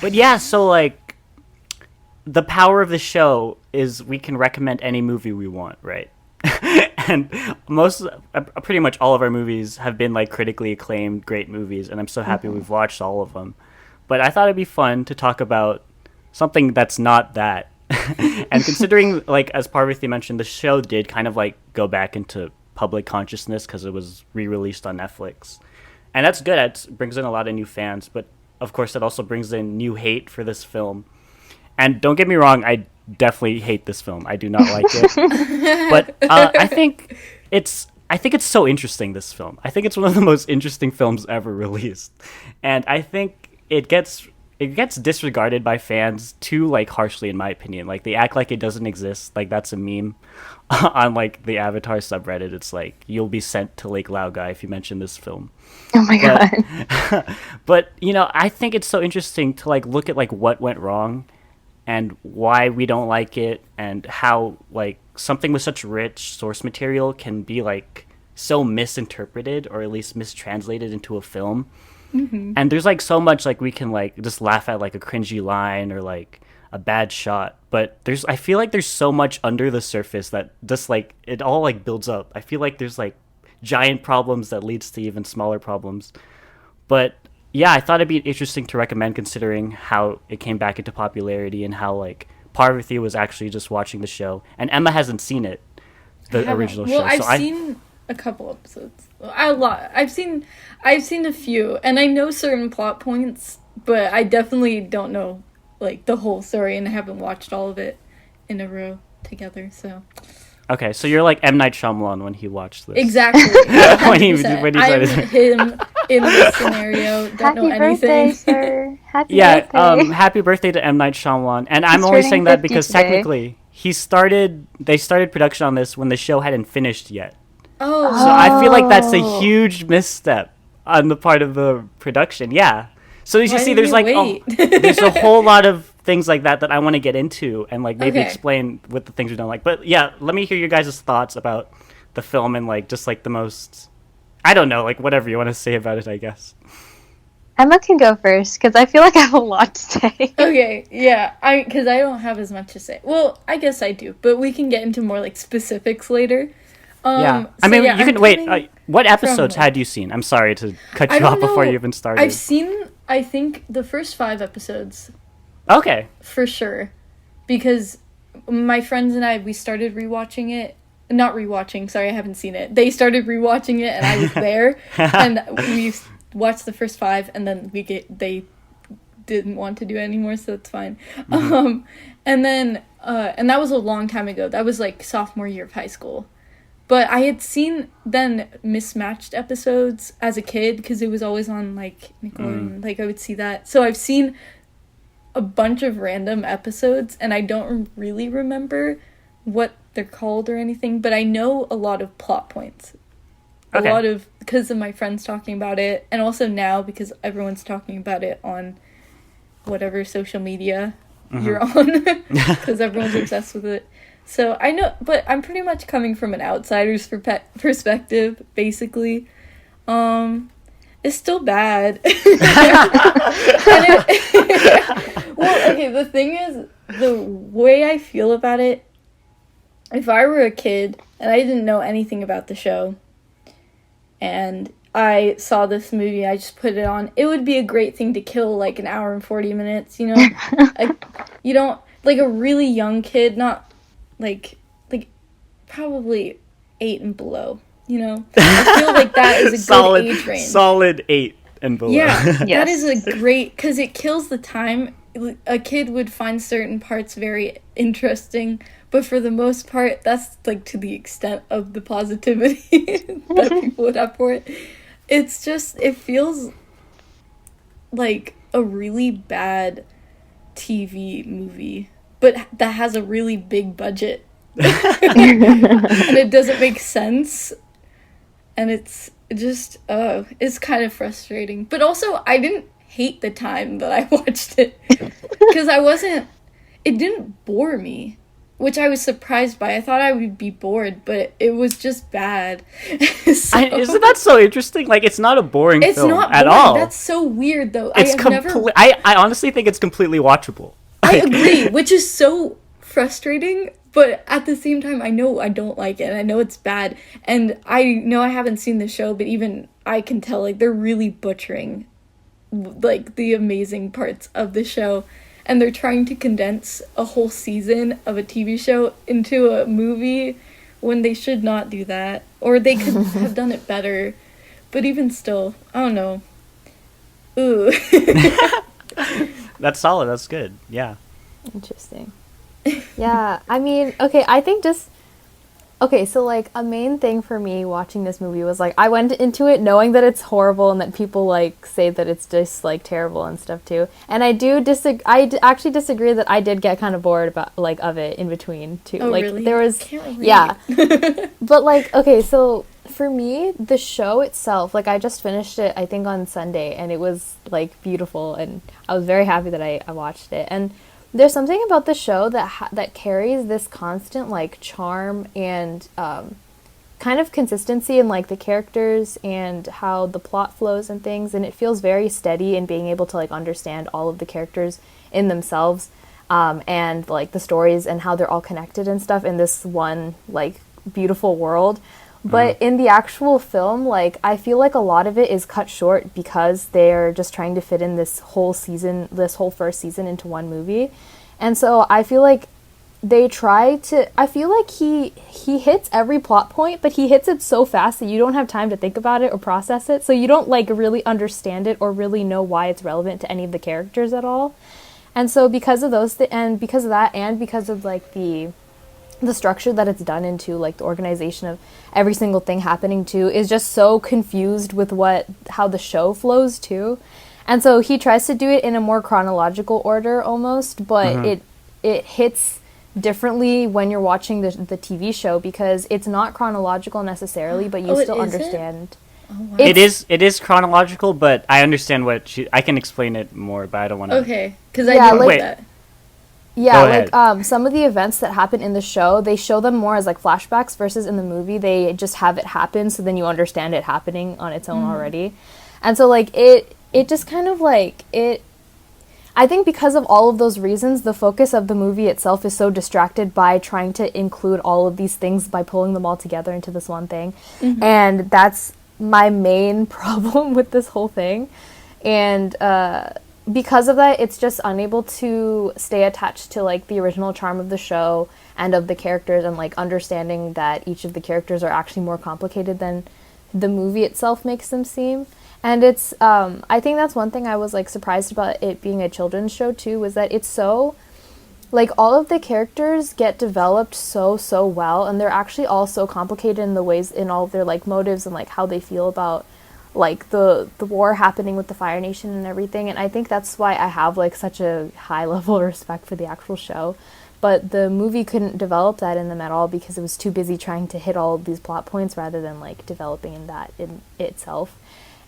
But yeah, so like the power of the show is we can recommend any movie we want, right? And pretty much all of our movies have been like critically acclaimed, great movies, and I'm so happy we've watched all of them. But I thought it'd be fun to talk about something that's not that. And considering, like, as Parvati mentioned, the show did kind of like go back into public consciousness because it was re-released on Netflix, and that's good. It brings in a lot of new fans, but of course, it also brings in new hate for this film. And don't get me wrong, I definitely hate this film. I do not like it, but I think it's so interesting. This film, I think it's one of the most interesting films ever released, and I think it gets disregarded by fans too, like, harshly, in my opinion. Like, they act like it doesn't exist, like that's a meme on like the Avatar subreddit. It's like, you'll be sent to Lake Laogai if you mention this film. Oh my god. But I think it's so interesting to like look at like what went wrong and why we don't like it, and how like something with such rich source material can be like so misinterpreted, or at least mistranslated into a film. And there's like so much like we can like just laugh at, like a cringy line or like a bad shot, but I feel like there's so much under the surface that just like it all like builds up. I feel like there's like giant problems that leads to even smaller problems. But yeah, I thought it'd be interesting to recommend, considering how it came back into popularity and how like Parvati was actually just watching the show, and Emma hasn't seen it, the original show. I've seen a couple episodes. A lot. I've seen a few, and I know certain plot points, but I definitely don't know like the whole story, and I haven't watched all of it in a row together. So okay, so you're like M. Night Shyamalan when he watched this. Exactly. when he started. I'm him in this scenario. Don't know anything. Birthday, sir. Happy Yeah, birthday. happy birthday to M. Night Shyamalan. And I'm He's only turning saying that 50 because today. technically they started production on this when the show hadn't finished yet. Oh, So I feel like that's a huge misstep on the part of the production. Yeah. So as you Why see, didn't there's you like wait? there's a whole lot of things like that I want to get into, and like maybe Okay. explain what the things we don't like. But yeah, let me hear your guys' thoughts about the film, and like just like the most, I don't know, like whatever you want to say about it, I guess. Emma can go first, because I feel like I have a lot to say. Okay, yeah, because I don't have as much to say. Well, I guess I do, but we can get into more like specifics later. Yeah, I so mean, yeah, you can I'm wait. coming What episodes from- had you seen? I'm sorry to cut I you don't off before know. you even started. I've seen, I think, the first 5 episodes Okay. for sure, because my friends and we started rewatching it. Not rewatching. Sorry, I haven't seen it. They started rewatching it, and I was there, and we watched the first 5, and then they didn't want to do it anymore, so it's fine. And then and that was a long time ago. That was like sophomore year of high school. But I had seen then mismatched episodes as a kid, because it was always on like Nickelodeon. Like I would see that. So I've seen a bunch of random episodes, and I don't really remember what they're called or anything, but I know a lot of plot points. Okay. A lot of, because of my friends talking about it, and also now because everyone's talking about it on whatever social media you're on, because everyone's obsessed with it. So I know, but I'm pretty much coming from an outsider's perspective, basically. It's still bad. Well, okay, the thing is, the way I feel about it, if I were a kid and I didn't know anything about the show, and I saw this movie, I just put it on, it would be a great thing to kill like an hour and 40 minutes, you know? You don't, like a really young kid, not like probably 8 and below, you know? I feel like that is a good age range. Solid 8 and below. Yeah, that Yes. is a great, because it kills the time. A kid would find certain parts very interesting, but for the most part, that's like to the extent of the positivity that people would have for it. It's just, it feels like a really bad TV movie, but that has a really big budget. And it doesn't make sense. And it's just, it's kind of frustrating. But also, I didn't hate the time that I watched it. Because it didn't bore me. which I was surprised by. I thought I would be bored, but it was just bad. Isn't that so interesting? Like, it's not a boring It's film not at boring. all. That's so weird, though. It's I honestly think it's completely watchable. I agree, which is so frustrating, but at the same time, I know I don't like it, and I know it's bad, and I know I haven't seen the show, but even I can tell, like, they're really butchering, like, the amazing parts of the show, and they're trying to condense a whole season of a TV show into a movie when they should not do that, or they could have done it better, but even still, I don't know. Ooh. That's solid. That's good. Yeah. Interesting. Yeah, I mean, okay, I think just okay, so like a main thing for me watching this movie was like I went into it knowing that it's horrible and that people like say that it's just like terrible and stuff too. And I do actually disagree that I did get kind of bored about like of it in between too. Oh, like really? there was Can't relate. yeah. But like okay, so for me, the show itself, like I just finished it I think on Sunday and it was like beautiful and I was very happy that I watched it. And there's something about the show that carries this constant like charm and kind of consistency in like the characters and how the plot flows and things, and it feels very steady in being able to like understand all of the characters in themselves and like the stories and how they're all connected and stuff in this one like beautiful world. But in the actual film, like, I feel like a lot of it is cut short because they're just trying to fit in this whole first season into one movie. And so I feel like I feel like he hits every plot point, but he hits it so fast that you don't have time to think about it or process it. So you don't, like, really understand it or really know why it's relevant to any of the characters at all. And so because of because of that, and because of, like, the structure that it's done into, like the organization of every single thing happening too, is just so confused with how the show flows too. And so he tries to do it in a more chronological order almost, but it hits differently when you're watching the TV show because it's not chronological necessarily, but you still understand. Oh, wow. It is chronological, but I understand I can explain it more, but I don't want to. Okay, because I didn't know that. Yeah, like some of the events that happen in the show, they show them more as like flashbacks versus in the movie they just have it happen, so then you understand it happening on its own already. And so like it just kind of like I think because of all of those reasons, the focus of the movie itself is so distracted by trying to include all of these things by pulling them all together into this one thing. And that's my main problem with this whole thing. And because of that, it's just unable to stay attached to like the original charm of the show and of the characters, and like understanding that each of the characters are actually more complicated than the movie itself makes them seem. And it's I think that's one thing I was like surprised about it being a children's show too, was that it's so like all of the characters get developed so well, and they're actually all so complicated in the ways in all of their like motives and like how they feel about like the war happening with the Fire Nation and everything. And I think that's why I have like such a high level of respect for the actual show. But the movie couldn't develop that in them at all because it was too busy trying to hit all of these plot points rather than like developing in that in itself.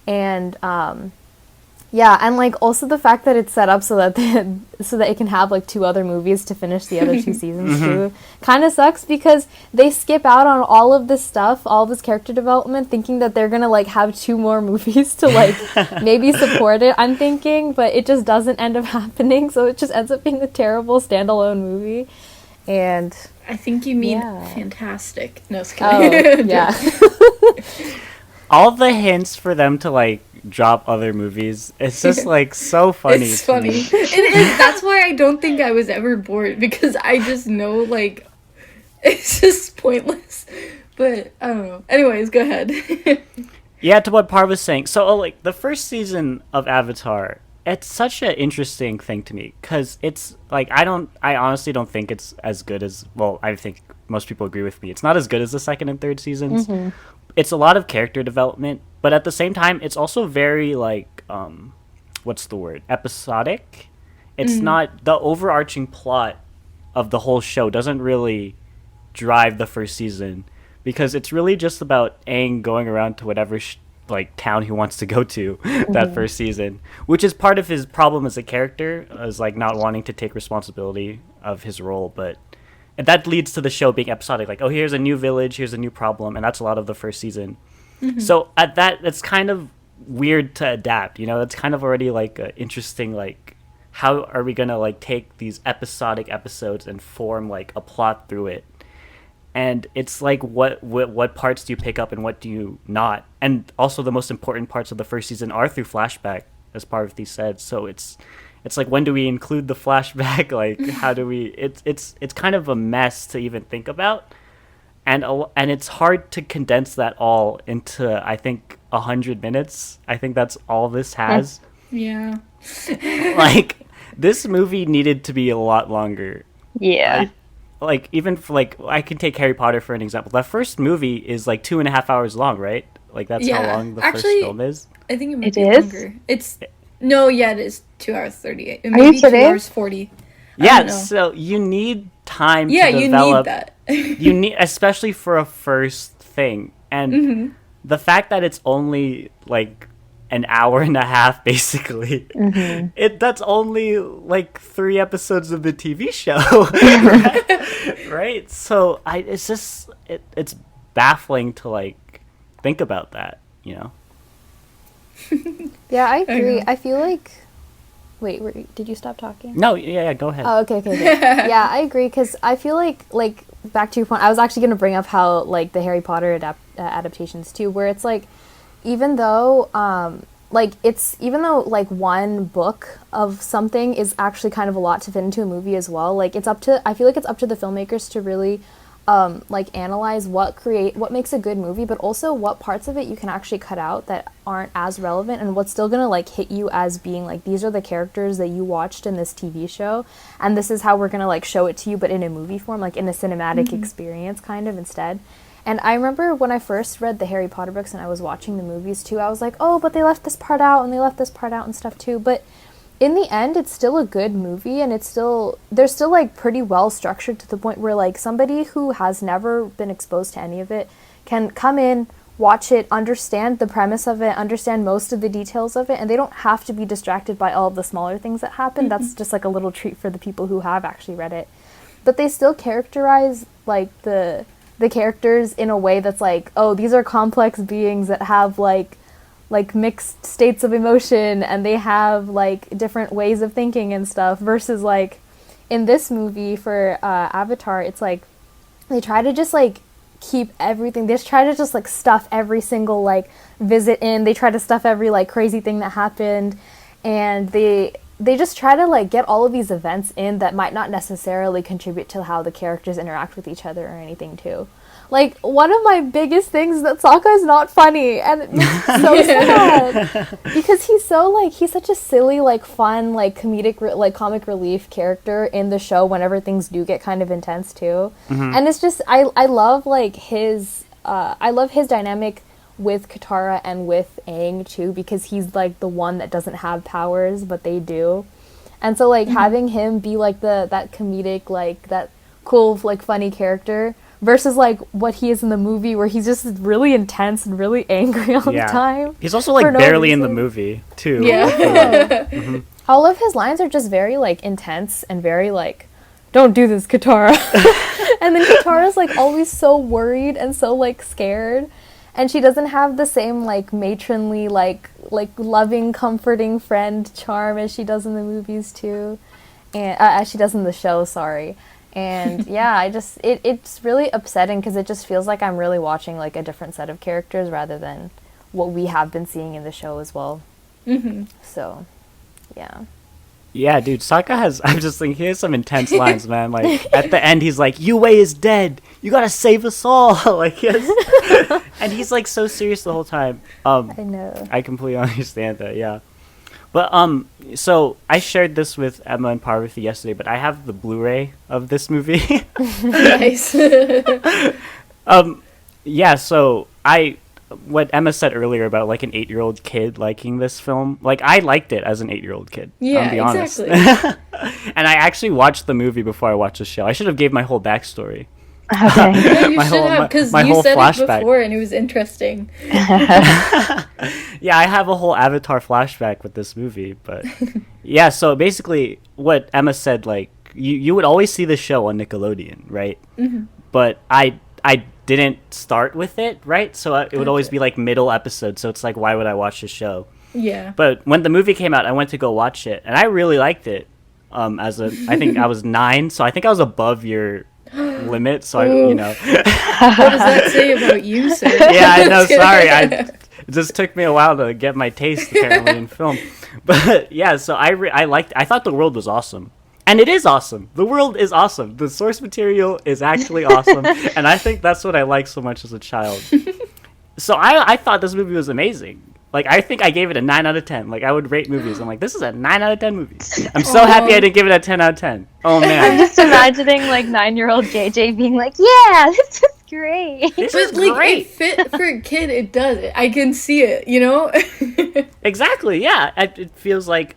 And yeah, and like also the fact that it's set up so that it can have like 2 other movies to finish the other 2 seasons too, kind of sucks because they skip out on all of this stuff, all this character development, thinking that they're gonna like have 2 more movies to like maybe support it, I'm thinking, but it just doesn't end up happening, so it just ends up being a terrible standalone movie. And I think you mean fantastic. No, it's kidding. Oh, yeah. All the hints for them to like drop other movies, it's just like so funny. It's funny. It is. That's why I don't think I was ever bored, because I just know like it's just pointless. But I don't know. Anyways, go ahead. Yeah, to what Par was saying. So like the first season of Avatar, it's such an interesting thing to me because it's like I honestly don't think it's as good as, well, I think most people agree with me. It's not as good as the second and third seasons. It's a lot of character development, but at the same time, it's also very like, what's the word? Episodic. It's not, the overarching plot of the whole show doesn't really drive the first season because it's really just about Aang going around to whatever like town he wants to go to that first season, which is part of his problem as a character, as like not wanting to take responsibility of his role. But and that leads to the show being episodic. Like, oh, here's a new village, here's a new problem, and that's a lot of the first season. So at that, it's kind of weird to adapt. You know, it's kind of already like interesting. Like, how are we gonna like take these episodic episodes and form like a plot through it? And it's like, what parts do you pick up and what do you not? And also, the most important parts of the first season are through flashback, as Parvati said. So it's like, when do we include the flashback? Like, how do we? It's kind of a mess to even think about, and it's hard to condense that all into, I think, 100 minutes. I think that's all this has. Yeah. Like, this movie needed to be a lot longer. Yeah. Like, even for, like, I can take Harry Potter for an example. That first movie is like 2.5 hours long, right? Like, that's how long the first film is. I think it might It be is? longer. It's no, yeah, it is 2 hours 38. It Are may you be 2 kidding? hours 40. I Yeah, don't know. so you need time Yeah, to you develop. need that. You need, especially for a first thing, and the fact that it's only like an hour and a half, basically, that's only like 3 episodes of the TV show, right? So it's just it's baffling to like think about that, you know. Yeah, I agree. know. I feel like. Wait, did you stop talking? No, yeah, go ahead. Oh, okay. Yeah, I agree, because I feel like back to your point, I was actually going to bring up how like the Harry Potter adaptations too, where it's like, even though like one book of something is actually kind of a lot to fit into a movie as well. Like, I feel like it's up to the filmmakers to really like analyze what makes a good movie, but also what parts of it you can actually cut out that aren't as relevant, and what's still gonna like hit you as being like, these are the characters that you watched in this TV show, and this is how we're gonna like show it to you, but in a movie form, like in a cinematic experience kind of instead. And I remember when I first read the Harry Potter books and I was watching the movies too, I was like, oh, but they left this part out and they left this part out and stuff too. But in the end, it's still a good movie, and they're still like pretty well structured to the point where like somebody who has never been exposed to any of it can come in, watch it, understand the premise of it, understand most of the details of it, and they don't have to be distracted by all of the smaller things that happen. That's just like a little treat for the people who have actually read it. But they still characterize like the characters in a way that's like, oh, these are complex beings that have like mixed states of emotion, and they have like different ways of thinking and stuff, versus like in this movie for Avatar, it's like they try to just like keep everything, they just try to just like stuff every single like visit in, they try to stuff every like crazy thing that happened, and they just try to like get all of these events in that might not necessarily contribute to how the characters interact with each other or anything too. Like, one of my biggest things is that Sokka is not funny, and it makes me so sad, because he's such a silly, like, fun, like, comic relief character in the show whenever things do get kind of intense, too. And it's just, I love, like, his dynamic with Katara and with Aang, too, because he's, like, the one that doesn't have powers, but they do. And so, like, having him be, like, that comedic, like, that cool, like, funny character, versus like what he is in the movie, where he's just really intense and really angry all the time. He's also like barely in the movie too. Yeah. All of his lines are just very like intense and very like, don't do this, Katara. And then Katara's like always so worried and so like scared, and she doesn't have the same like matronly like loving, comforting friend charm as she does in the movies too, and as she does in the show, sorry. And yeah, it's really upsetting, because it just feels like I'm really watching like a different set of characters rather than what we have been seeing in the show as well. So, yeah. Yeah, dude, Sokka has, I'm just thinking, he has some intense lines, man. Like, at the end, he's like, Yue is dead. You gotta save us all. Like, and he's like so serious the whole time. I know. I completely understand that, yeah. But, so I shared this with Emma and Parvati yesterday, but I have the Blu-ray of this movie. Nice. Yeah, so what Emma said earlier about like an 8-year-old kid liking this film, like I liked it as an 8-year-old kid. Yeah, I'll be honest. exactly. And I actually watched the movie before I watched the show. I should have gave my whole backstory. Okay. Yeah, you My should whole- have, because my you whole said flashback. it before and it was interesting. Yeah, I have a whole Avatar flashback with this movie, but yeah, so basically what Emma said, like, you would always see the show on Nickelodeon, right? Mm-hmm. But I didn't start with it, right? So it would always be like middle episode. So it's like, why would I watch the show? Yeah. But when the movie came out, I went to go watch it, and I really liked it. I think I was 9, so I think I was above your limit. So What does that say about you, sir? Yeah, I know. Sorry, it just took me a while to get my taste apparently in film. But yeah, so I liked. I thought the world was awesome. And it is awesome. The world is awesome. The source material is actually awesome. And I think that's what I liked so much as a child. So I thought this movie was amazing. Like, I think I gave it a 9 out of 10. Like, I would rate movies. I'm like, this is a 9 out of 10 movie. I'm so happy I didn't give it a 10 out of 10. Oh, man. I'm just imagining, like, 9-year-old JJ being like, yeah, this is great. This But is like great. it fit for a kid, it does. I can see it, you know? Exactly, yeah. It feels like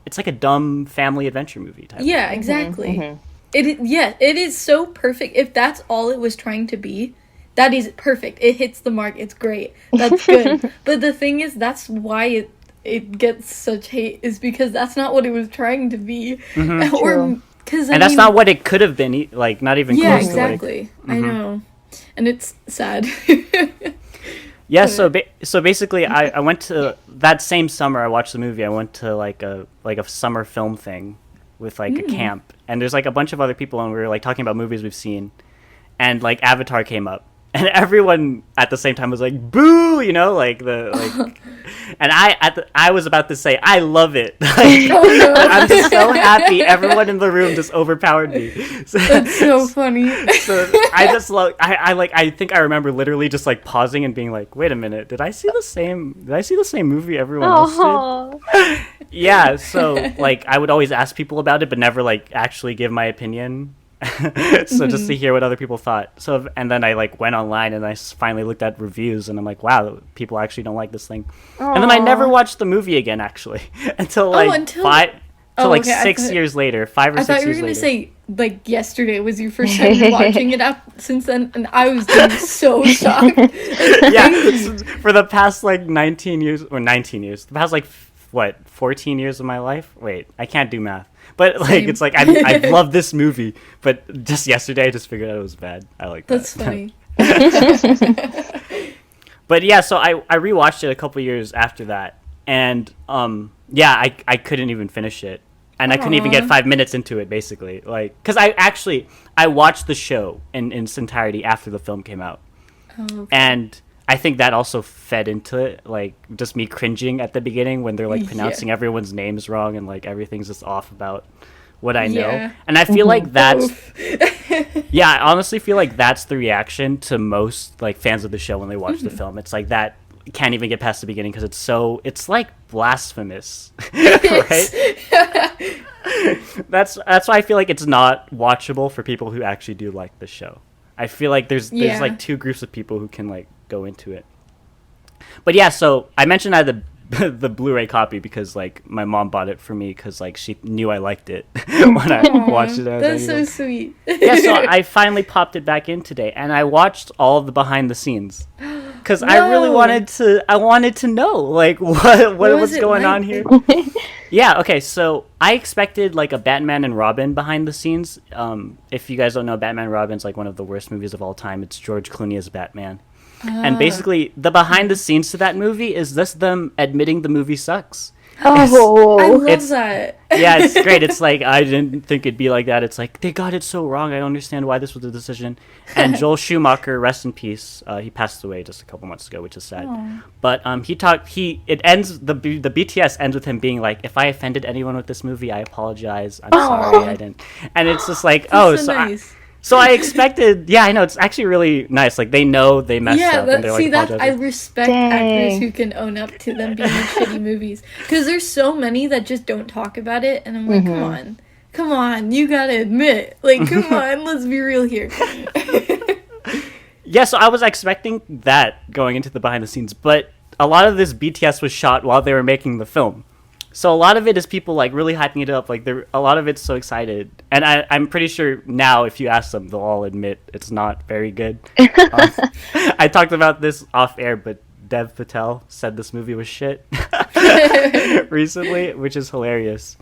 it's like a dumb family adventure movie type. Yeah, exactly. It is so perfect. If that's all it was trying to be, that is perfect. It hits the mark. It's great. That's good. But the thing is, that's why it gets such hate, is because that's not what it was trying to be. Mm-hmm. Or because that's not what it could have been. Like, not even yeah, close exactly. to what I know, and it's sad. Yeah, so basically, I went to that same summer. I watched the movie. I went to like a summer film thing with like a camp, and there's like a bunch of other people, and we were like talking about movies we've seen, and like Avatar came up, and everyone at the same time was like, "Boo!" You know, like and I was about to say, "I love it." Like, I'm so happy. Everyone in the room just overpowered me. That's so funny. So I just love. I think I remember literally just like pausing and being like, "Wait a minute, did I see the same movie everyone else did?" Yeah. So like I would always ask people about it, but never like actually give my opinion. So just to hear what other people thought. So and then I like went online and I finally looked at reviews and I'm like, wow, people actually don't like this thing. Aww. And then I never watched the movie again actually until like 6 years later, 5 or 6 years later. I thought you were gonna say like yesterday was your first time watching it up since then, and I was getting so shocked. Yeah, for the past like 19 years, the past like 14 years of my life. Wait, I can't do math. But like Same. it's like I love this movie, but just yesterday I just figured out it was bad. I like that. That's funny. But yeah, so I rewatched it a couple years after that, and I couldn't even finish it, and I couldn't even get 5 minutes into it basically, like because I watched the show in its entirety after the film came out, and I think that also fed into it, like just me cringing at the beginning when they're like pronouncing everyone's names wrong and like everything's just off about what I know. Yeah. And I feel like that's I honestly feel like that's the reaction to most like fans of the show when they watch the film. It's like that can't even get past the beginning because it's like blasphemous. Right? That's why I feel like it's not watchable for people who actually do like the show. I feel like there's like two groups of people who can like go into it. But yeah, so I mentioned I had the Blu-ray copy because like my mom bought it for me because like she knew I liked it when I watched it. That's so sweet. Yeah, so I finally popped it back in today and I watched all the behind the scenes because I really wanted to know like what was going on here. Yeah, okay, so I expected like a Batman and Robin behind the scenes. If you guys don't know, Batman and Robin's like one of the worst movies of all time. It's George Clooney as Batman. And basically, the behind the scenes to that movie is just them admitting the movie sucks. I love that. Yeah, it's great. It's like, I didn't think it'd be like that. It's like, they got it so wrong. I don't understand why this was the decision. And Joel Schumacher, rest in peace. He passed away just a couple months ago, which is sad. Aww. But the BTS ends with him being like, if I offended anyone with this movie, I apologize. I'm sorry I didn't. And it's just like, That's so nice. So I expected, I know, it's actually really nice. Like, they know they messed up and they're like, apologizing. I respect actors who can own up to them being in shitty movies. Because there's so many that just don't talk about it, and I'm like, come on, you gotta admit. Like, come on, let's be real here. Yeah, so I was expecting that going into the behind the scenes, but a lot of this BTS was shot while they were making the film. So a lot of it is people like really hyping it up. Like a lot of it's so excited, and I'm pretty sure now if you ask them, they'll all admit it's not very good. I talked about this off air, but Dev Patel said this movie was shit recently, which is hilarious.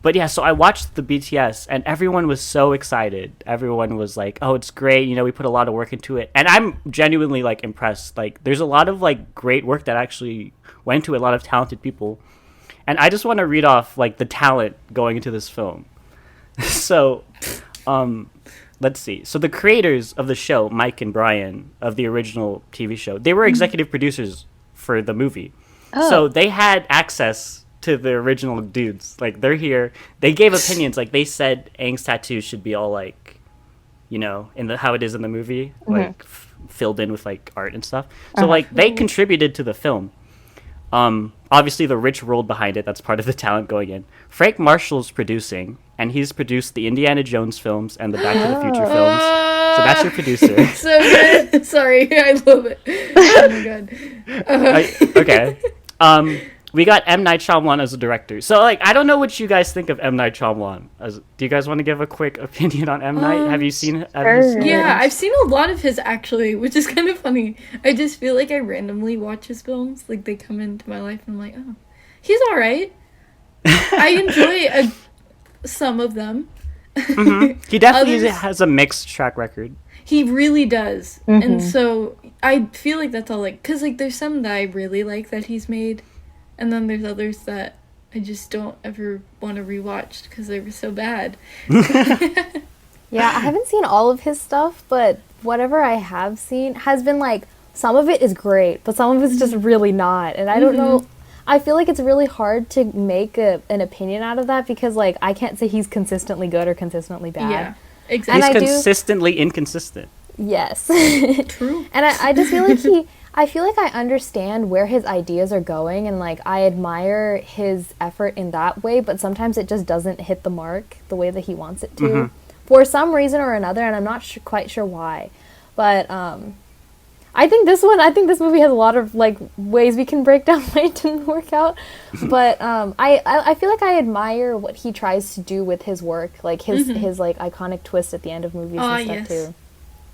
But yeah, so I watched the BTS and everyone was so excited. Everyone was like, "Oh, it's great. You know, we put a lot of work into it." And I'm genuinely like impressed. Like there's a lot of like great work that actually went to it, a lot of talented people. And I just want to read off like the talent going into this film. So, let's see. So the creators of the show, Mike and Brian of the original TV show, they were executive producers for the movie. Oh. So they had access to the original dudes. Like they're here. They gave opinions. Like they said Aang's tattoo should be all like, you know, in the how it is in the movie, like filled in with like art and stuff. So like they contributed to the film. Obviously the rich world behind it, that's part of the talent going in. Frank Marshall's producing, and he's produced the Indiana Jones films and the Back to the Future films. So that's your producer. So good. Sorry, I love it. Oh my god. Okay. We got M. Night Shyamalan as a director. So, like, I don't know what you guys think of M. Night Shyamalan. Do you guys want to give a quick opinion on M. Night? Have you seen Yeah, I've seen a lot of his, actually, which is kind of funny. I just feel like I randomly watch his films. Like, they come into my life, and I'm like, oh, he's alright. I enjoy some of them. He definitely has a mixed track record. He really does. And so, I feel like that's all, like, because, like, there's some that I really like that he's made. And then there's others that I just don't ever want to rewatch because they were so bad. Yeah, I haven't seen all of his stuff, but whatever I have seen has been like, some of it is great, but some of it's just really not. And I don't know, I feel like it's really hard to make an opinion out of that because like I can't say he's consistently good or consistently bad. Yeah, exactly. He's consistently inconsistent. Yes. True. And I just feel like I feel like I understand where his ideas are going and like I admire his effort in that way, but sometimes it just doesn't hit the mark the way that he wants it to for some reason or another, and I'm not quite sure why. But I think this movie has a lot of like ways we can break down why it didn't work out. But I feel like I admire what he tries to do with his work, like his like iconic twist at the end of movies and stuff too.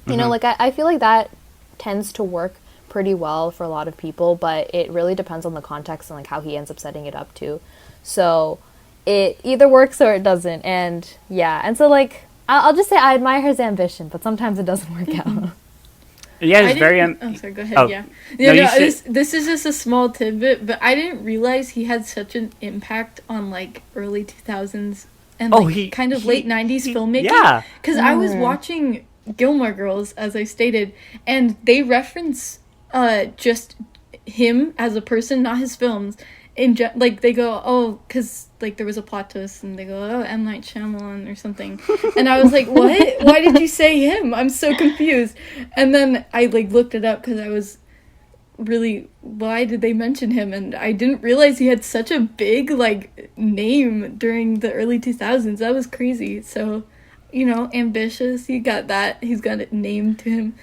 You know, like I feel like that tends to work pretty well for a lot of people, but it really depends on the context and like how he ends up setting it up too. So it either works or it doesn't, and yeah, and so like I'll just say I admire his ambition, but sometimes it doesn't work out. Yeah, it's very. Oh, sorry. Go ahead. Yeah. This is just a small tidbit, but I didn't realize he had such an impact on like early 2000s and like kind of late 90s filmmaking. Yeah. Because I was watching Gilmore Girls, as I stated, and they reference just him as a person, not his films. Like they go, oh, because like there was a plot twist, and they go, oh, M. Night Shyamalan or something, and I was like, what? Why did you say him? I'm so confused. And then I like looked it up because I was really, why did they mention him? And I didn't realize he had such a big like name during the early 2000s. That was crazy. So, you know, ambitious. He got that. He's got it named to him.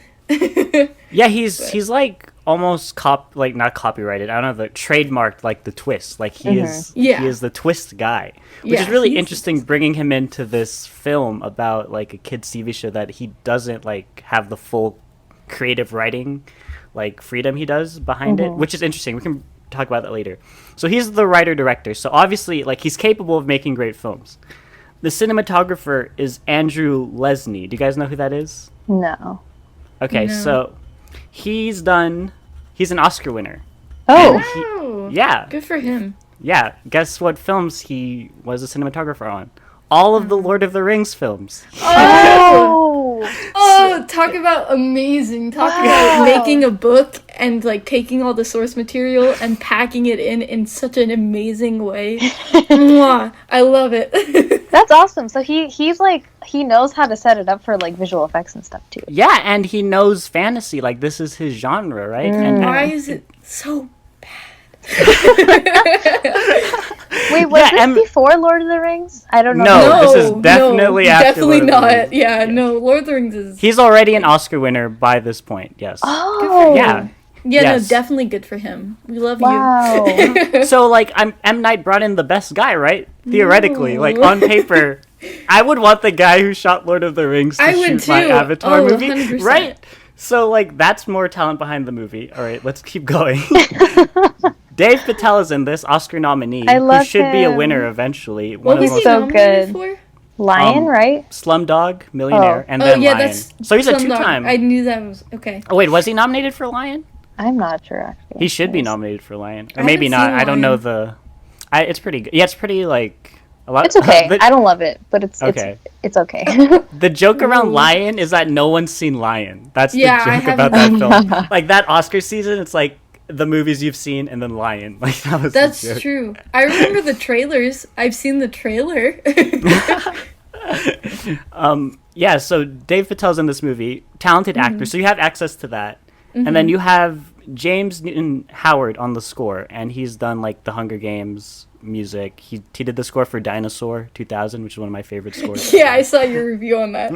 Yeah, he's like almost not copyrighted. I don't know, the trademarked like the twist. Like he is the twist guy, which is really interesting. Bringing him into this film about like a kids TV show that he doesn't like have the full creative writing like freedom he does behind it, which is interesting. We can talk about that later. So he's the writer director. So obviously like he's capable of making great films. The cinematographer is Andrew Lesnie. Do you guys know who that is? No. Okay, so he's an Oscar winner. Oh. Yeah. Good for him. Yeah. Guess what films he was a cinematographer on? All of the Lord of the Rings films. Oh, talk about amazing. Talk about making a book and like taking all the source material and packing it in such an amazing way. Mwah, I love it. That's awesome. So he's like, he knows how to set it up for like visual effects and stuff too. Yeah, and he knows fantasy. Like this is his genre, right? And why is it so Wait, was this before Lord of the Rings? I don't know. No, this is definitely after definitely Lord of the not. Rings. Yeah, no, Lord of the Rings is... He's already an Oscar winner by this point, yes. Oh! Yeah. Yeah, yes. no, definitely good for him. We love you. So, like, M. Night brought in the best guy, right? Theoretically, like, on paper, I would want the guy who shot Lord of the Rings to shoot my Avatar movie, 100%. right? So, like, that's more talent behind the movie. All right, let's keep going. Dave Patel is in this, Oscar nominee, I who love should be a him. winner eventually. What was he So nominated good. for? Lion, right? Slumdog Millionaire, Oh. and Oh then yeah, Lion. that's So he's a Slumdog. two-time. I knew that was okay. Oh wait, was he nominated for Lion? I'm not sure actually. He should be Yes. nominated for Lion, or I maybe haven't not. seen I don't know Lion. the. It's pretty good. Yeah, it's pretty like a lot. It's okay. the, I don't love it, but it's Okay. it's okay. the joke around Lion is that no one's seen Lion. That's Yeah, I the joke about haven't that film. Like that Oscar season, it's like the movies you've seen and then Lion. Like that was. That's the joke. true. I remember the trailers. I've seen the trailer. Yeah, so Dave Patel's in this movie, talented actor, so you have access to that. And then you have James Newton Howard on the score, and he's done like the Hunger Games music. He did the score for Dinosaur 2000, which is one of my favorite scores. Yeah, I saw your review on that.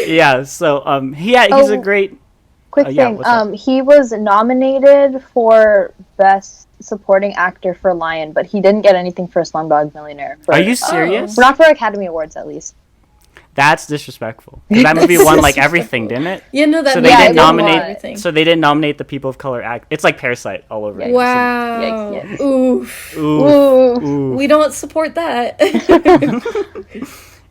Yeah, so he's a Oh. great. Quick yeah, thing. what's up? He was nominated for Best Supporting Actor for Lion, but he didn't get anything for Slumdog Millionaire. Are you serious? Not for Academy Awards, at least. That's disrespectful. 'Cause that movie won like everything, didn't it? Yeah, no, that So made they Yeah, didn't it won nominate. everything. So they didn't nominate the people of color act. It's like Parasite all over. Yeah. again. Wow. Yikes, Oof. So, ooh. Ooh. Ooh. We don't support that.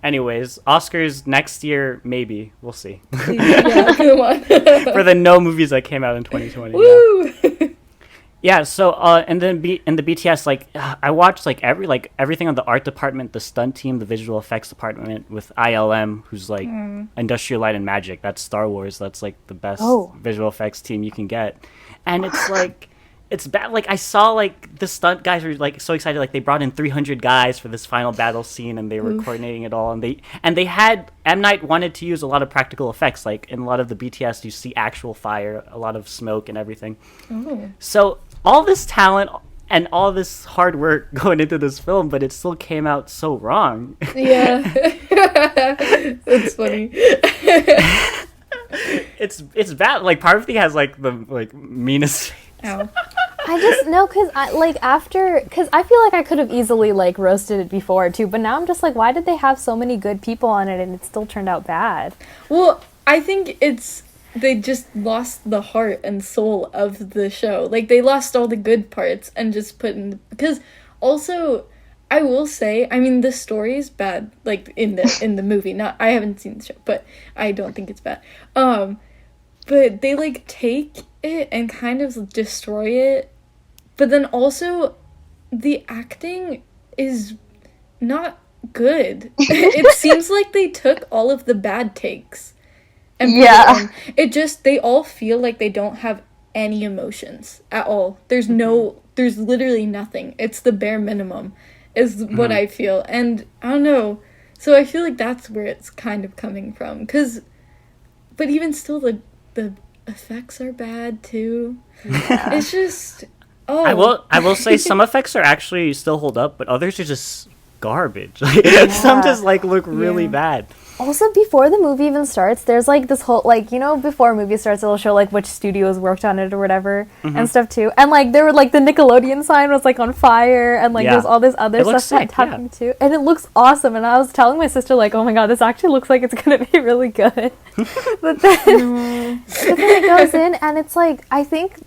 Anyways, Oscars next year, maybe. We'll see. Yeah, come on. For the no movies that came out in 2020. Yeah. Woo! Yeah, so and then in the BTS, like I watched like everything on the art department, the stunt team, the visual effects department with ILM, who's like Industrial Light and Magic. That's Star Wars. That's like the best Oh. visual effects team you can get, and it's like it's bad. Like I saw like the stunt guys were like so excited, like they brought in 300 guys for this final battle scene, and they were coordinating it all, and they had M. Night wanted to use a lot of practical effects, like in a lot of the BTS, you see actual fire, a lot of smoke and everything. Oh. So all this talent and all this hard work going into this film, but it still came out so wrong. Yeah. That's funny. It's bad. Like Parvati has like the like meanest face. Ow. I just know because I feel like I could have easily like roasted it before too, but now I'm just like, why did they have so many good people on it and it still turned out bad? Well, I think they just lost the heart and soul of the show. Like they lost all the good parts and just put in because also I will say, I mean the story is bad like in the movie. Not I haven't seen the show, but I don't think it's bad. But they like take it and kind of destroy it. But then also the acting is not good. It seems like they took all of the bad takes and put Yeah. it in. They all feel like they don't have any emotions at all. There's literally nothing. It's the bare minimum is what I feel. And I don't know. So I feel like that's where it's kind of coming from. But even still the effects are bad too. It's just I will say some effects are actually still hold up, but others are just garbage. Like, some just like look really Yeah. bad. Also, before the movie even starts, there's like this whole like before a movie starts, it'll show like which studios worked on it or whatever and stuff too. And like there were like the Nickelodeon sign was like on fire, and like Yeah. there's all this other It looks stuff that's sick, yeah. happening too, and it looks awesome. And I was telling my sister like, oh my god, this actually looks like it's gonna be really good. But then it goes in, and it's like I think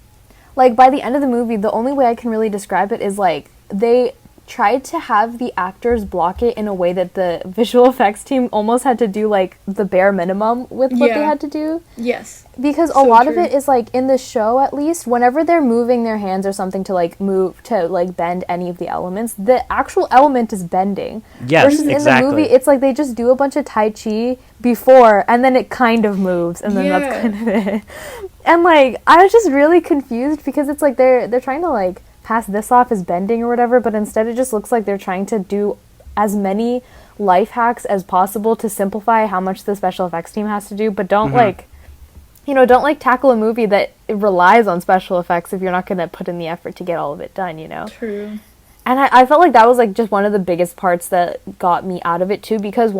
like by the end of the movie, the only way I can really describe it is like they tried to have the actors block it in a way that the visual effects team almost had to do like the bare minimum with what they Yeah. had to do, yes. because a So lot of true. it is like in the show, at least whenever they're moving their hands or something to like move to like bend any of the elements, the actual element is bending. Yes, Versus in exactly. the movie it's like they just do a bunch of tai chi before and then it kind of moves, and then that's Yeah. kind of it. And like I was just really confused because it's like they're trying to like pass this off as bending or whatever, but instead it just looks like they're trying to do as many life hacks as possible to simplify how much the special effects team has to do, but don't don't like tackle a movie that relies on special effects if you're not going to put in the effort to get all of it done, True. And I felt like that was like just one of the biggest parts that got me out of it too, because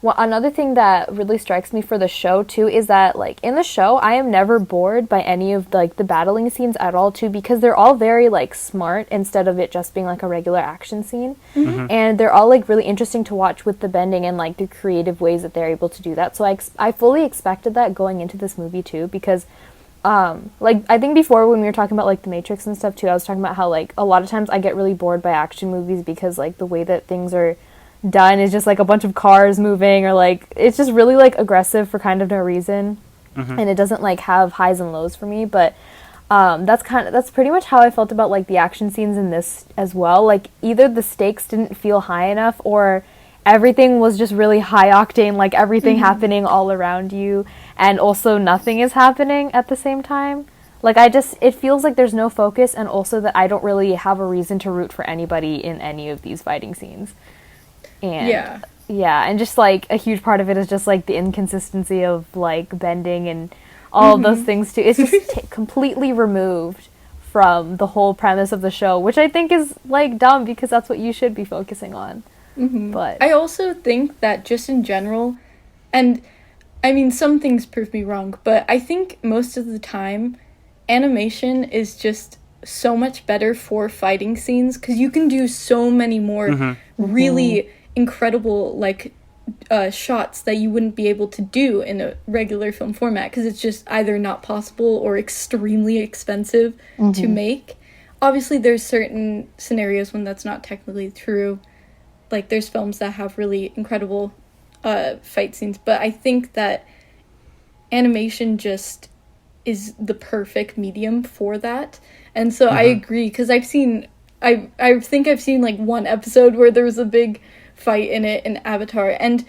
another thing that really strikes me for the show too is that like in the show I am never bored by any of like the battling scenes at all too, because they're all very like smart instead of it just being like a regular action scene. And they're all like really interesting to watch with the bending and like the creative ways that they're able to do that. So I fully expected that going into this movie too, because like I think before when we were talking about like the Matrix and stuff too, I was talking about how like a lot of times I get really bored by action movies because like the way that things are done is just like a bunch of cars moving, or like it's just really like aggressive for kind of no reason. And it doesn't like have highs and lows for me. But that's pretty much how I felt about like the action scenes in this as well. Like either the stakes didn't feel high enough, or everything was just really high octane, like everything happening all around you, and also nothing is happening at the same time. Like it feels like there's no focus, and also that I don't really have a reason to root for anybody in any of these fighting scenes. And yeah, and just like a huge part of it is just like the inconsistency of like bending and all of those things too. It's just completely removed from the whole premise of the show, which I think is like dumb because that's what you should be focusing on. But I also think that just in general, and I mean some things prove me wrong, but I think most of the time animation is just so much better for fighting scenes because you can do so many more really incredible like shots that you wouldn't be able to do in a regular film format because it's just either not possible or extremely expensive to make. Obviously there's certain scenarios when that's not technically true. Like, there's films that have really incredible fight scenes, but I think that animation just is the perfect medium for that. And so I agree, because I think I've seen, like, one episode where there was a big fight in it in Avatar, and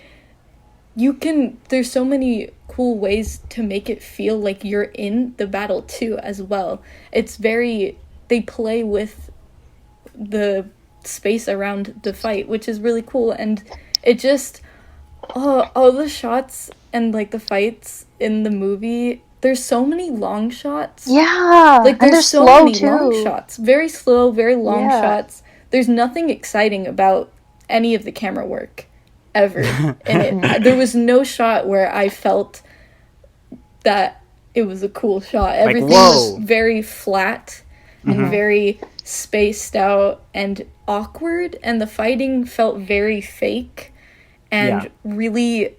there's so many cool ways to make it feel like you're in the battle, too, as well. They play with the space around the fight, which is really cool, and it just all the shots and like the fights in the movie, there's so many long shots, like there's so many long shots, very slow, very long shots. There's nothing exciting about any of the camera work ever in it. There was no shot where I felt that it was a cool shot. Everything was very flat and very spaced out and awkward, and the fighting felt very fake and really,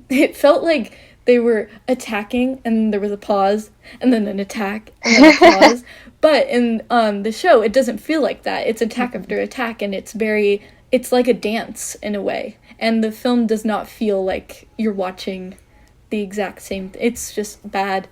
it felt like they were attacking and there was a pause and then an attack and then a pause. But in the show it doesn't feel like that. It's attack after attack, and it's like a dance in a way, and the film does not feel like you're watching the exact same it's just bad.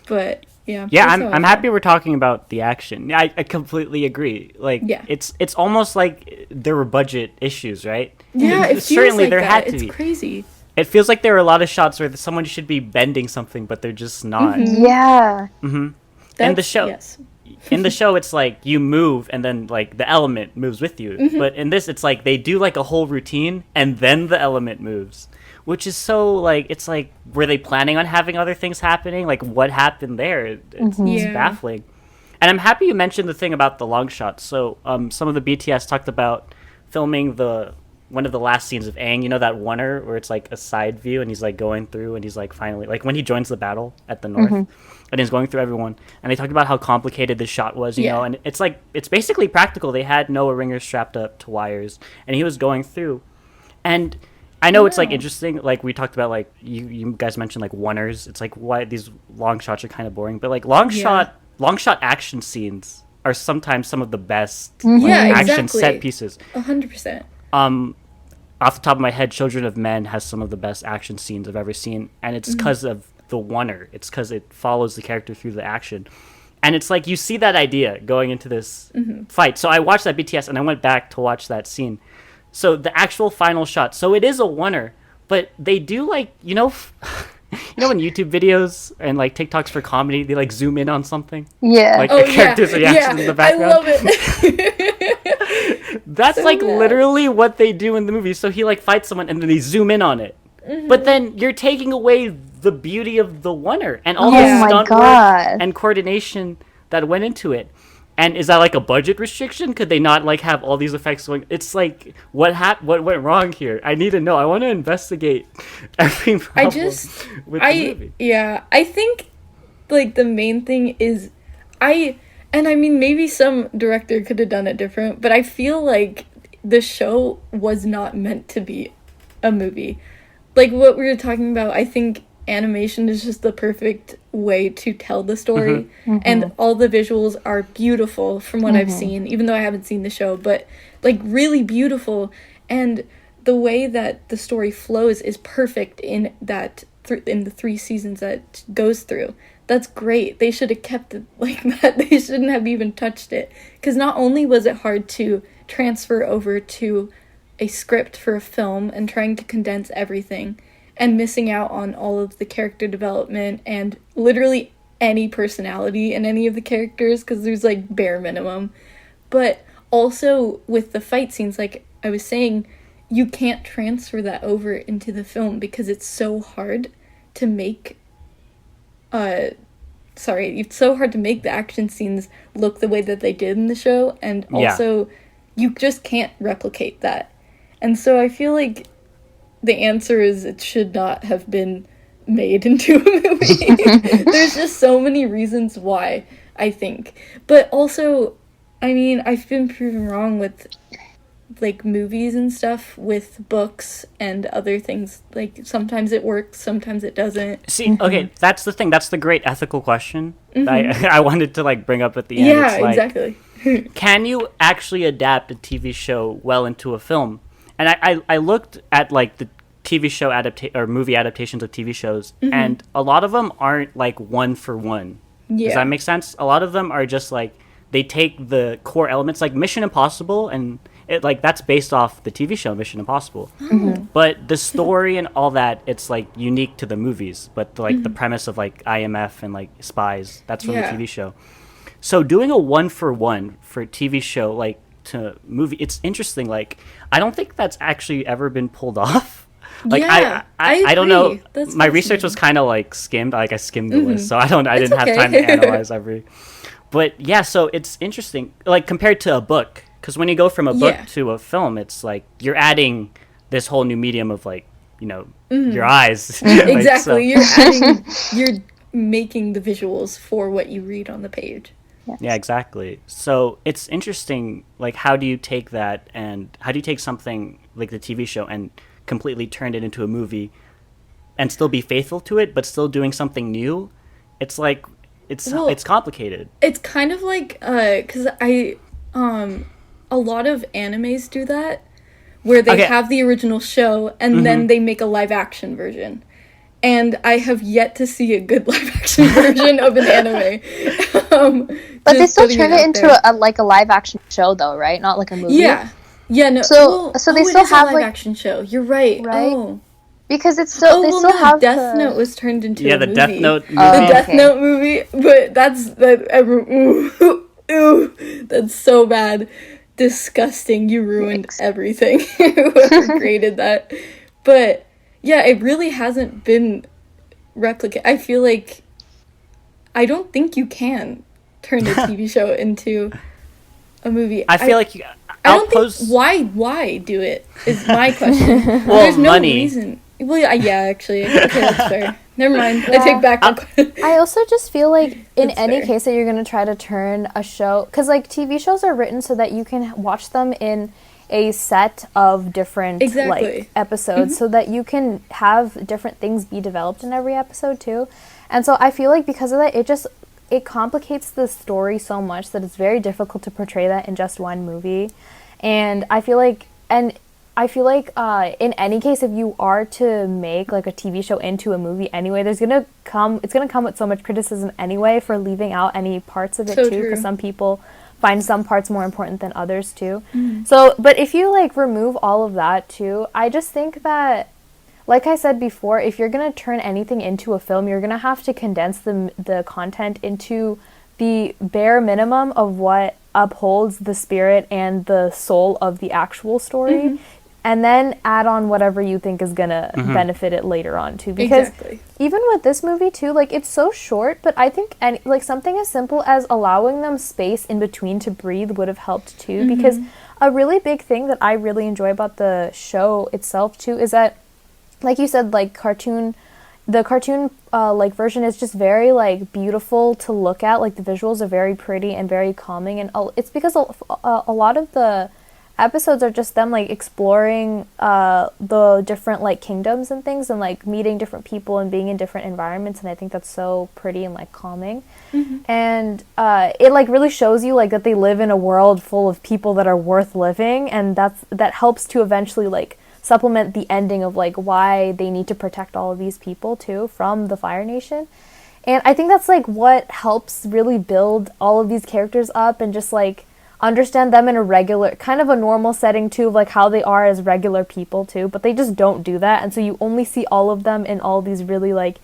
But yeah, I'm happy we're talking about the action. I completely agree. Like, it's almost like there were budget issues, right? Yeah, it feels certainly like there that. had to it's be. Crazy. It feels like there were a lot of shots where someone should be bending something, but they're just not. In the show, it's like you move and then like the element moves with you. But in this, it's like they do like a whole routine and then the element moves. Which is so, like, it's like, were they planning on having other things happening? Like, what happened there? It's baffling. And I'm happy you mentioned the thing about the long shots. So, some of the BTS talked about filming one of the last scenes of Aang, you know, that oneer where it's, like, a side view, and he's, like, going through, and he's, like, finally, like, when he joins the battle at the north, and he's going through everyone, and they talked about how complicated the shot was, you know, and it's, like, it's basically practical. They had Noah Ringer strapped up to wires, and he was going through, and I know it's, like, interesting, like, we talked about, like, you guys mentioned, like, oneers. It's, like, why these long shots are kind of boring. But, like, long shot action scenes are sometimes some of the best action set pieces. 100%. Off the top of my head, Children of Men has some of the best action scenes I've ever seen. And it's because of the oneer. It's because it follows the character through the action. And it's, like, you see that idea going into this fight. So I watched that BTS, and I went back to watch that scene. So the actual final shot. So it is a oneer, but they do, like, you know in YouTube videos and like TikToks for comedy, they like zoom in on something. Yeah. Like the character's reactions in the background. I love it. That's so like literally what they do in the movie. So he like fights someone and then they zoom in on it. But then you're taking away the beauty of the oneer and all the stunt work and coordination that went into it. And is that like a budget restriction? Could they not like have all these effects going? It's like what went wrong here? I need to know. I want to investigate every problem with the movie. Yeah, I think like the main thing is I mean maybe some director could have done it different, but I feel like the show was not meant to be a movie. Like what we were talking about, I think animation is just the perfect way to tell the story. And all the visuals are beautiful from what I've seen, even though I haven't seen the show, but like really beautiful. And the way that the story flows is perfect in that in the 3 seasons that it goes through. That's great. They should have kept it like that. They shouldn't have even touched it, because not only was it hard to transfer over to a script for a film and trying to condense everything and missing out on all of the character development and literally any personality in any of the characters, because there's like bare minimum, but also with the fight scenes, like I was saying, you can't transfer that over into the film because it's so hard to make it's so hard to make the action scenes look the way that they did in the show, and also you just can't replicate that. And so I feel like the answer is it should not have been made into a movie. There's just so many reasons why, I think. But also, I mean, I've been proven wrong with like movies and stuff with books and other things. Like sometimes it works, sometimes it doesn't. See, okay, that's the thing. That's the great ethical question I wanted to like bring up at the end. Yeah, it's like, exactly. Can you actually adapt a TV show well into a film? And I looked at like the TV show or movie adaptations of TV shows, and a lot of them aren't like one for one. Yeah. Does that make sense? A lot of them are just like they take the core elements, like Mission Impossible, and it like that's based off the TV show Mission Impossible. But the story and all that, it's like unique to the movies. But like the premise of like IMF and like spies, that's from the TV show. So doing a one for TV show like to movie, it's interesting. Like I don't think that's actually ever been pulled off. Like I don't know. That's my research was kind of like skimmed. Like I skimmed the list, so I didn't have time to analyze every. But yeah, so it's interesting. Like compared to a book, because when you go from a book to a film, it's like you're adding this whole new medium of like your eyes. Like, exactly. You're making the visuals for what you read on the page. Yes. Yeah, exactly. So it's interesting. Like, how do you take that, and how do you take something like the TV show and completely turn it into a movie and still be faithful to it, but still doing something new? It's like it's complicated. It's kind of like because a lot of animes do that, where they have the original show and then they make a live action version. And I have yet to see a good live action version of an anime. But they still turn it into a live action show, though, right? Not like a movie. Yeah. No. So they still have a live action show. You're right. Oh. Because it's still have Death Note was turned into a movie. The Death Note movie. The Death Note movie, but that's so bad. Disgusting. You ruined everything. Whoever created that. But yeah, it really hasn't been replicated. I feel like I don't think you can turn a TV show into a movie. I feel like I don't think why do it is my question. Well, there's no money. reason. Well, yeah, actually. Okay, that's fair. Never mind. I take back that. I also just feel like in That's any fair. case that you're going to try to turn a show, because like TV shows are written so that you can watch them in a set of different like episodes, so that you can have different things be developed in every episode too. And so I feel like because of that, it complicates the story so much that it's very difficult to portray that in just one movie. And I feel like in any case, if you are to make like a TV show into a movie anyway, it's gonna come with so much criticism anyway for leaving out any parts of it too, because some people find some parts more important than others too. So, but if you like remove all of that too, I just think that, like I said before, if you're gonna turn anything into a film, you're gonna have to condense the content into the bare minimum of what upholds the spirit and the soul of the actual story, and then add on whatever you think is gonna benefit it later on too. Because even with this movie too, like it's so short, but I think like something as simple as allowing them space in between to breathe would have helped too. Because a really big thing that I really enjoy about the show itself too is that, like you said, like the cartoon like version is just very like beautiful to look at. Like the visuals are very pretty and very calming, and it's because a lot of the episodes are just them like exploring the different like kingdoms and things, and like meeting different people and being in different environments, and I think that's so pretty and like calming. And it like really shows you like that they live in a world full of people that are worth living, and that helps to eventually like supplement the ending of like why they need to protect all of these people too from the Fire Nation. And I think that's like what helps really build all of these characters up, and just like understand them in a regular, kind of a normal setting too, of like how they are as regular people too, but they just don't do that, and so you only see all of them in all these really like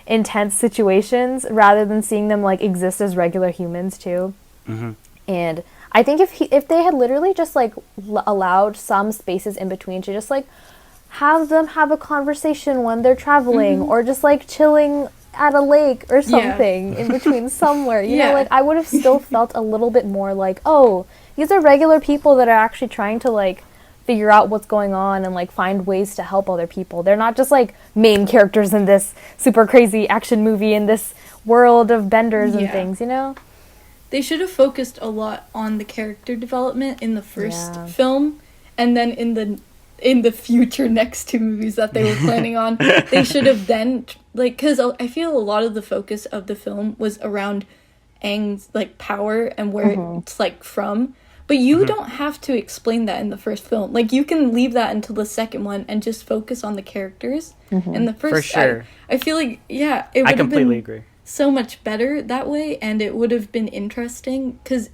intense situations rather than seeing them like exist as regular humans too. And I think if they had literally just like allowed some spaces in between to just like have them have a conversation when they're traveling, or just like chilling at a lake or something in between somewhere, you know, like I would have still felt a little bit more like, oh, these are regular people that are actually trying to like figure out what's going on and like find ways to help other people. They're not just like main characters in this super crazy action movie in this world of benders and things, you know? They should have focused a lot on the character development in the first film, and then in the future next two movies that they were planning on, they should have then, like, because I feel a lot of the focus of the film was around Aang's, like, power and where it's, like, from, but you don't have to explain that in the first film. Like, you can leave that until the second one and just focus on the characters. In the first, for sure. I feel like, it would I have completely been agree. so much better that way, and it would have been interesting, because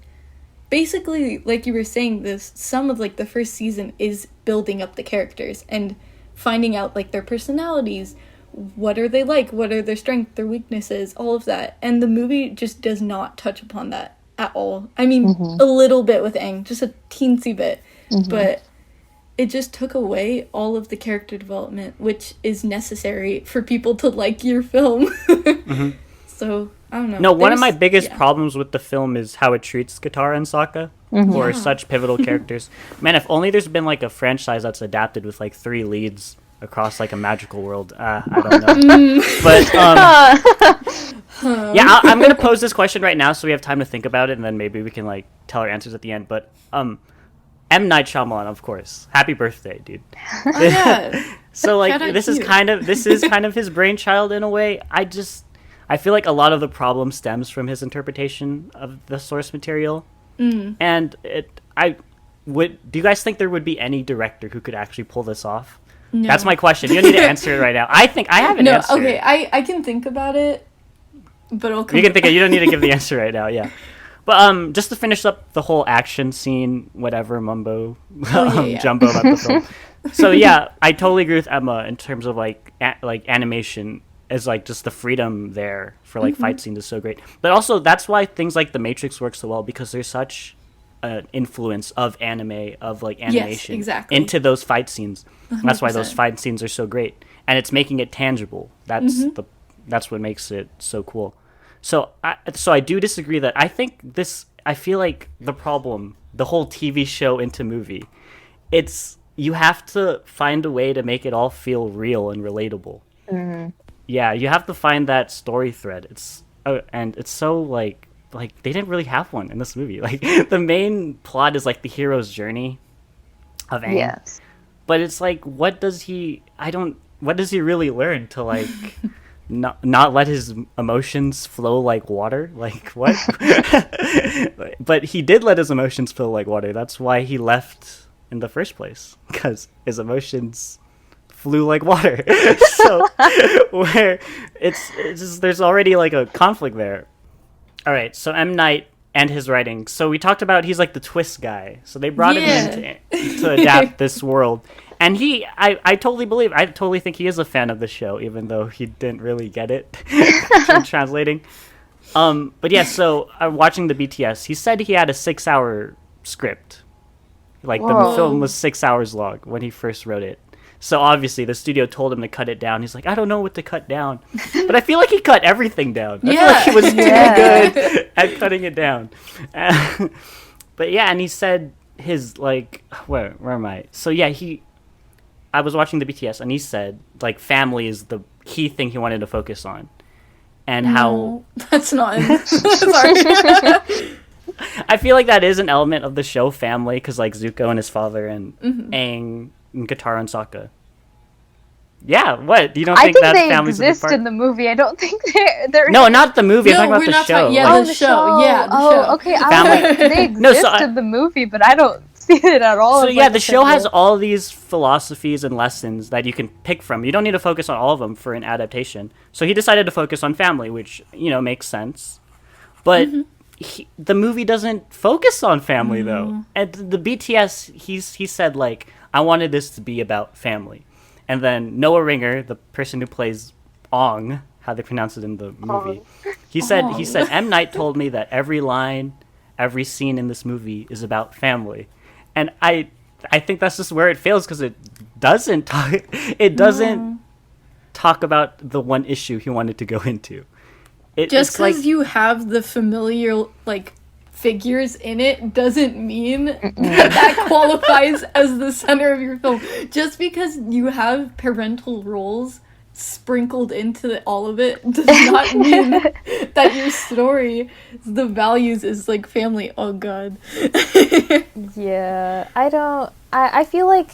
basically, like you were saying, some of like the first season is building up the characters and finding out like their personalities, what are they like, what are their strengths, their weaknesses, all of that, and the movie just does not touch upon that at all. I mean, a little bit with Aang, just a teensy bit, but it just took away all of the character development, which is necessary for people to like your film. So I don't know. No, one of my biggest problems with the film is how it treats Katara and Sokka, who are such pivotal characters. Man, if only there's been like a franchise that's adapted with like 3 leads across like a magical world. I don't know. But I'm gonna pose this question right now, so we have time to think about it, and then maybe we can like tell our answers at the end. But M. Night Shyamalan, of course. Happy birthday, dude. Oh, yeah. So like this is kind of his brainchild in a way. I feel like a lot of the problem stems from his interpretation of the source material. And do you guys think there would be any director who could actually pull this off? No. That's my question. You don't need to answer it right now. I think I have an answer. Okay, I can think about it, but I'll come You can think you don't need to give the answer right now, yeah. But just to finish up the whole action scene, whatever, mumbo, jumbo about the film. So yeah, I totally agree with Emma in terms of like animation. Is like just the freedom there for like fight scenes is so great, but also that's why things like The Matrix work so well, because there's such an influence of animation into those fight scenes. 100%. That's why those fight scenes are so great, and it's making it tangible. That's what makes it so cool. So I do disagree that I feel like the problem, the whole TV show into movie, you have to find a way to make it all feel real and relatable. Yeah, you have to find that story thread. And it's so like they didn't really have one in this movie. Like the main plot is like the hero's journey of Aang. Yes. But it's like what does he really learn to like not let his emotions flow like water? Like what? But he did let his emotions flow like water. That's why he left in the first place, because his emotions flew like water. So where it's just, there's already like a conflict there. All right, so M. Night and his writing. So we talked about he's like the twist guy. So they brought him in to adapt this world. And I totally think he is a fan of the show, even though he didn't really get it in translating. But yeah, so watching the BTS, he said he had a 6-hour script. Like the film was 6 hours long when he first wrote it. So obviously the studio told him to cut it down. He's like, I don't know what to cut down. But I feel like he cut everything down. I feel like he was too good at cutting it down. But yeah, and he said his like, where am I? So yeah, I was watching the BTS and he said like family is the key thing he wanted to focus on. And how... That's not... Sorry. I feel like that is an element of the show family, because like Zuko and his father and Aang and Katara and Sokka. Yeah, what? You don't I think think that they family's a big exist part? in the movie. I don't think they're No, not the movie. I'm No, talking about we're the not show. talking- yeah, Like, the show. Yeah, the oh, show. okay. I Family- was like, they exist No, so I- in the movie, but I don't see it at all. so as, yeah, like, the a show has pivotal- all these philosophies and lessons that you can pick from. You don't need to focus on all of them for an adaptation. So he decided to focus on family, which makes sense. But the movie doesn't focus on family though. And the BTS, he said like, I wanted this to be about family. And then Noah Ringer, the person who plays Ong, how they pronounce it in the movie, he said M. Night told me that every line, every scene in this movie is about family. And I think that's just where it fails, because it doesn't talk about the one issue he wanted to go into. Just it's like, because you have the familiar like figures in it doesn't mean that qualifies as the center of your film. Just because you have parental roles sprinkled into all of it does not mean that your story, the values is like family. Oh god. Yeah, I feel like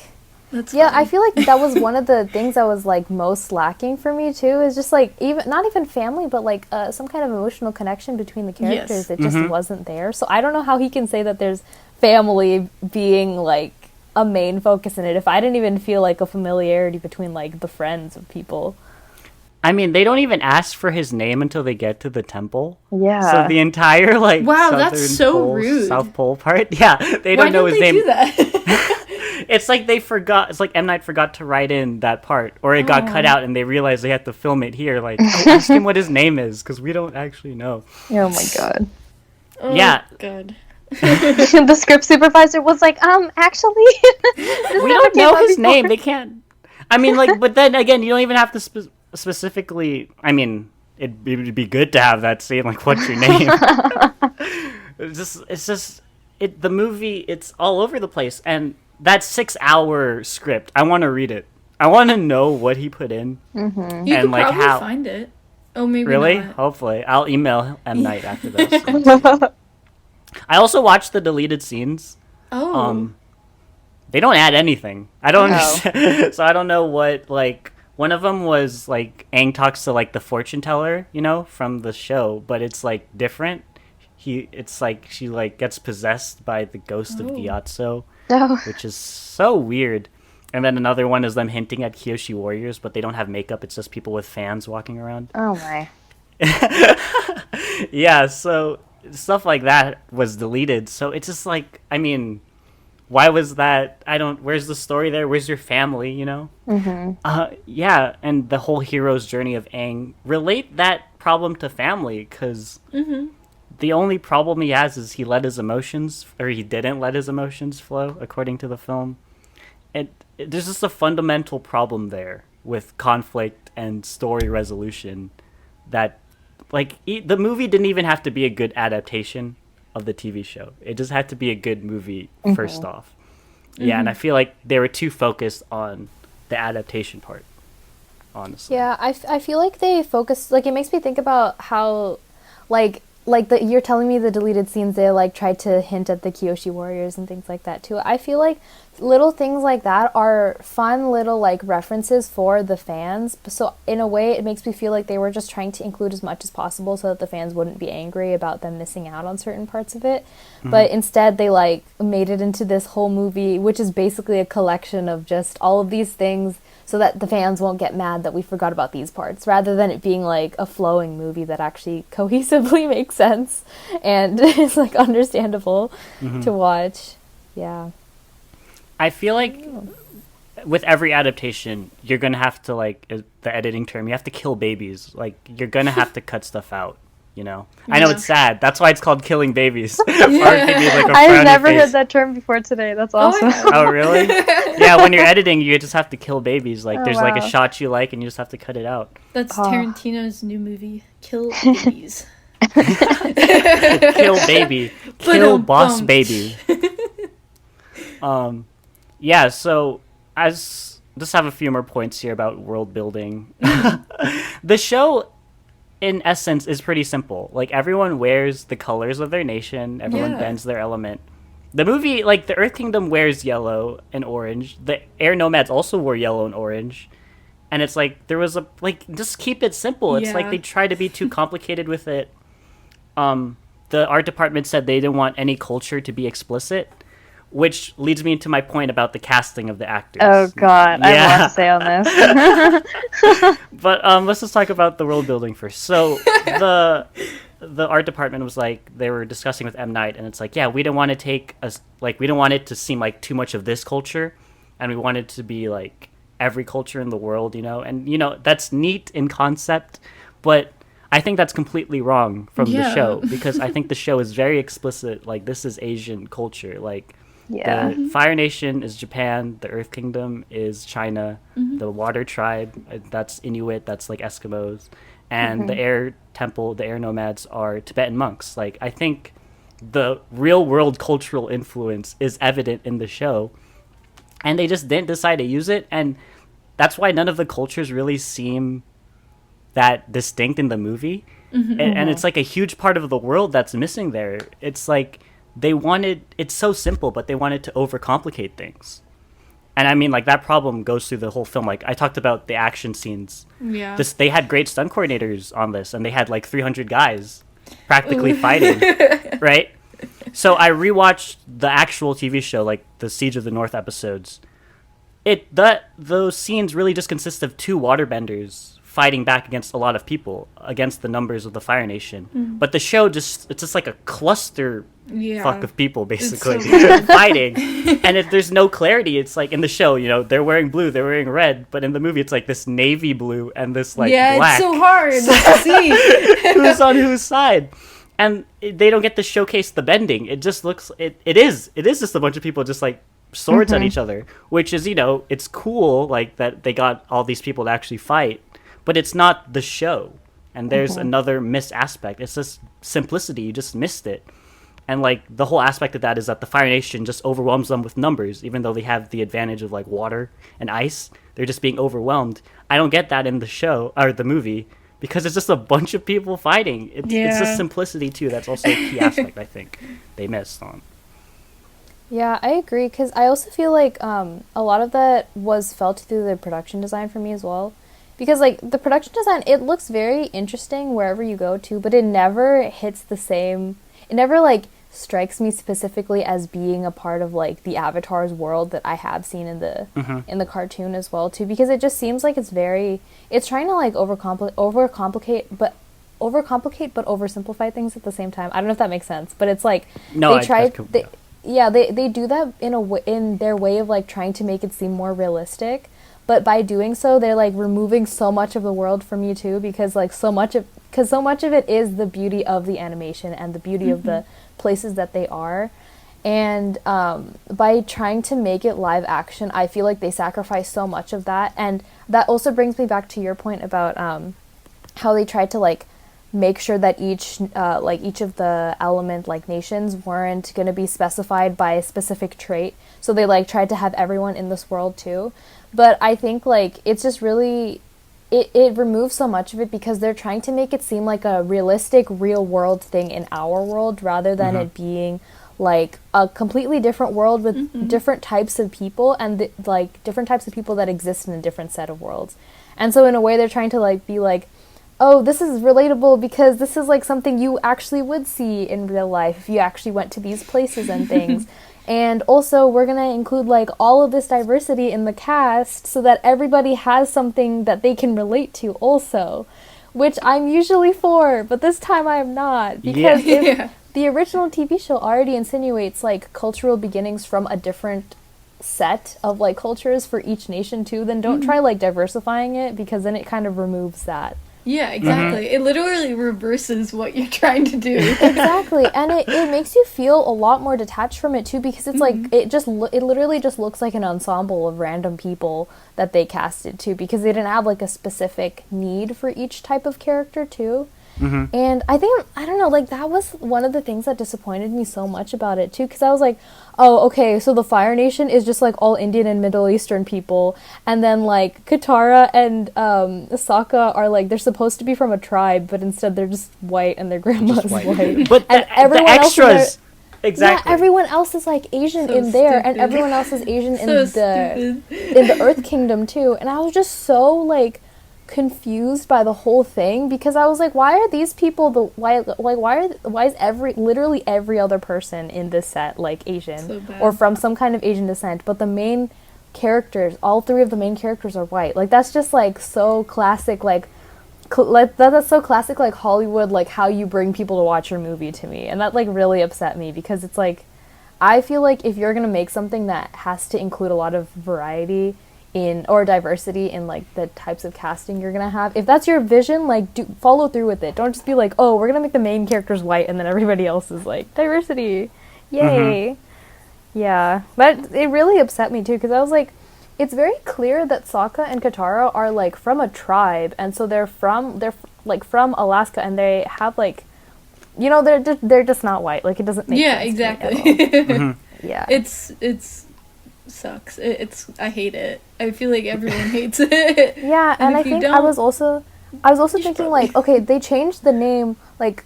That's yeah, funny. I feel like that was one of the things that was like most lacking for me too. Is just like even not even family, but like some kind of emotional connection between the characters. Yes. It just wasn't there. So I don't know how he can say that there's family being like a main focus in it if I didn't even feel like a familiarity between like the friends of people. I mean, they don't even ask for his name until they get to the temple. Yeah. So the entire like Wow, that's southern so pole, rude. South Pole part, yeah, they Why don't know his they name. do that? It's like they forgot. It's like M. Night forgot to write in that part, or it got cut out, and they realized they had to film it here. Like, ask him what his name is, because we don't actually know. Oh my god. Oh, Yeah. God. The script supervisor was like, actually, We don't know his name. They can't. I mean, like, but then again, you don't even have to specifically. I mean, it would be good to have that scene. Like, what's your name? It's just the movie. It's all over the place, and that 6-hour script. I want to read it. I want to know what he put in, You and could like probably how. find it. Oh, maybe Really? not. Hopefully, I'll email M. Night after this. I also watched the deleted scenes. Oh. They don't add anything. I don't No. understand. So I don't know what, like, one of them was like Aang talks to like the fortune teller, from the show, but it's like different. It's like she like gets possessed by the ghost of Gyatso, No. which is so weird. And then another one is them hinting at Kyoshi warriors, but they don't have makeup. It's just people with fans walking around. Oh my. Yeah, so stuff like that was deleted. So it's just like, I mean, why was that? Where's the story there? Where's your family, Yeah, and the whole hero's journey of Aang, relate that problem to family, because the only problem he has is he didn't let his emotions flow, according to the film. There's just a fundamental problem there with conflict and story resolution that, like, the movie didn't even have to be a good adaptation of the TV show. It just had to be a good movie first off. Yeah, and I feel like they were too focused on the adaptation part, honestly. Yeah, I feel like they focus, like, it makes me think about how, like you're telling me the deleted scenes, they, like, tried to hint at the Kyoshi warriors and things like that, too. I feel like little things like that are fun little, like, references for the fans. So, in a way, it makes me feel like they were just trying to include as much as possible so that the fans wouldn't be angry about them missing out on certain parts of it. But instead, they, like, made it into this whole movie, which is basically a collection of just all of these things so that the fans won't get mad that we forgot about these parts, rather than it being like a flowing movie that actually cohesively makes sense and is like understandable to watch. Yeah. I feel like with every adaptation, you're going to have to, like, the editing term, you have to kill babies. Like, you're going to have to cut stuff out, I know it's sad. That's why it's called killing babies. Or it could be, like, a I've frowny never face. heard that term before today. That's awesome. Oh, really? Yeah, when you're editing, you just have to kill babies. Like, Oh, there's like a wow. shot you like, and you just have to cut it out. That's Oh. Tarantino's new movie, Kill Babies. Kill baby, kill boss baby. Yeah. So just have a few more points here about world building. The show, in essence is pretty simple. Like everyone wears the colors of their nation, everyone Yeah. bends their element. The movie, like the Earth Kingdom wears yellow and orange. The air nomads also wore yellow and orange. And it's like there was a like just keep it simple. It's like Yeah. they try to be too complicated with it. The art department said they didn't want any culture to be explicit, which leads me into my point about the casting of the actors. Oh God, I have a lot Yeah. to say on this. But let's just talk about the world building first. So the art department was like they were discussing with M Night, and it's like, yeah, we don't want to take us like we don't want it to seem like too much of this culture, and we want it to be like every culture in the world, you know. And you know that's neat in concept, but I think that's completely wrong from the Yeah. show because I think the show is very explicit. Like this is Asian culture, like. Yeah. The Fire Nation is Japan. The Earth Kingdom is China. The Water Tribe, that's Inuit. That's like Eskimos. And the Air Temple, the Air Nomads are Tibetan monks. Like I think the real world cultural influence is evident in the show, and they just didn't decide to use it. And that's why none of the cultures really seem that distinct in the movie. And it's like a huge part of the world that's missing there. It's like it's so simple, but they wanted to overcomplicate things. And I mean, like, that problem goes through the whole film. Like, I talked about the action scenes. Yeah. They had great stunt coordinators on this, and they had, like, 300 guys practically fighting, right? So I rewatched the actual TV show, like, the Siege of the North episodes. Those scenes really just consist of two waterbenders fighting back against a lot of people, against the numbers of the Fire Nation. But the show it's just like a cluster Yeah. fuck of people basically so fighting, and there's no clarity. It's like in the show, you know, they're wearing blue, they're wearing red, but in the movie it's like this navy blue and this like Yeah, black. it's so hard to see. Who's on whose side? And they don't get to showcase the bending. It just looks it is just a bunch of people just like swords at each other, which is, you know, it's cool like that they got all these people to actually fight, but it's not the show. And there's another missed aspect. It's just simplicity. You just missed it. And like the whole aspect of that is that the Fire Nation just overwhelms them with numbers, even though they have the advantage of like water and ice. They're just being overwhelmed. I don't get that in the show or the movie because it's just a bunch of people fighting. It's just simplicity too. That's also a key aspect I think they missed on. Yeah, I agree, because I also feel like a lot of that was felt through the production design for me as well. Because, like, the production design, it looks very interesting wherever you go to, but it never hits the same... It never, like, strikes me specifically as being a part of, like, the Avatar's world that I have seen in the cartoon as well, too. Because it just seems like it's very... It's trying to, like, overcomplicate but oversimplify things at the same time. I don't know if that makes sense, but it's like... No, they do that in their way of like trying to make it seem more realistic, but by doing so they're like removing so much of the world from you too, because so much of it is the beauty of the animation and the beauty of the places that they are. And by trying to make it live action, I feel like they sacrifice so much of that. And that also brings me back to your point about how they tried to like make sure that each of the element like nations weren't going to be specified by a specific trait, so they like tried to have everyone in this world too. But I think like it's just really it removes so much of it because they're trying to make it seem like a realistic real world thing in our world rather than it being like a completely different world with different types of people and like different types of people that exist in a different set of worlds. And so in a way they're trying to like be like, oh, this is relatable because this is like something you actually would see in real life if you actually went to these places and things. And also we're going to include like all of this diversity in the cast so that everybody has something that they can relate to also, which I'm usually for, but this time I am not, because if the original TV show already insinuates like cultural beginnings from a different set of like cultures for each nation too, then don't try like diversifying it, because then it kind of removes that. Yeah, exactly. It literally reverses what you're trying to do. Exactly. And it makes you feel a lot more detached from it too, because it's like it literally just looks like an ensemble of random people that they casted too, because they didn't have like a specific need for each type of character too. And I think, I don't know, like that was one of the things that disappointed me so much about it too, because I was like, oh, okay, so the Fire Nation is just like all Indian and Middle Eastern people, and then like Katara and Sokka are like, they're supposed to be from a tribe, but instead they're just white and their grandma's white. But and the extras, exactly. Yeah, everyone else is like Asian So in there, stupid. and everyone else is Asian in So the stupid. in the Earth Kingdom too. And I was just so like confused by the whole thing, because I was like, why are these people why is literally every other person in this set like Asian So bad. or from some kind of Asian descent, but the main characters, all three of the main characters are white. Like that's just like so classic, like that's so classic, like Hollywood, like how you bring people to watch your movie to me. And that like really upset me, because it's like, I feel like if you're gonna make something that has to include a lot of variety in, or diversity in like the types of casting you're gonna have, if that's your vision, like follow through with it. Don't just be like, oh, we're gonna make the main characters white and then everybody else is like diversity, yay. Yeah, but it really upset me too, because I was like, it's very clear that Sokka and Katara are like from a tribe, and so they're like from Alaska, and they have like, you know, they're just not white. Like it doesn't make sense to me at all. exactly. Yeah. It's sucks. I hate it. I feel like everyone hates it. Yeah, and I if you think don't, I was also thinking probably- like, okay, they changed the name, like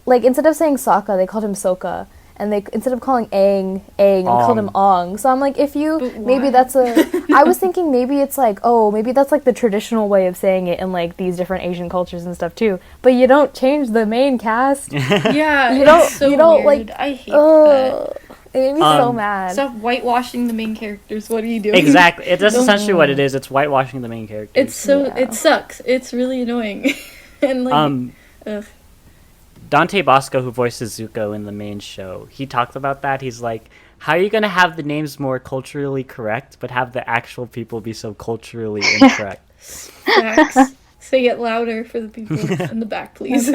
instead of saying Sokka, they called him Sokka, and they instead of calling Aang, they called him Ong. So I'm like, if you But maybe why? that's I was thinking maybe it's like, oh, maybe that's like the traditional way of saying it in like these different Asian cultures and stuff too. But you don't change the main cast. Yeah, You don't- it's so you don't, weird. like, I hate that. It made me so mad. Stop whitewashing the main characters. What are you doing? Exactly. That's Don't- essentially what it is. It's whitewashing the main characters. It's so Yeah. it sucks. It's really annoying. And like ugh. Dante Bosco, who voices Zuko in the main show, he talked about that. He's like, how are you going to have the names more culturally correct, but have the actual people be so culturally incorrect? Facts. Say it louder for the people in the back, please.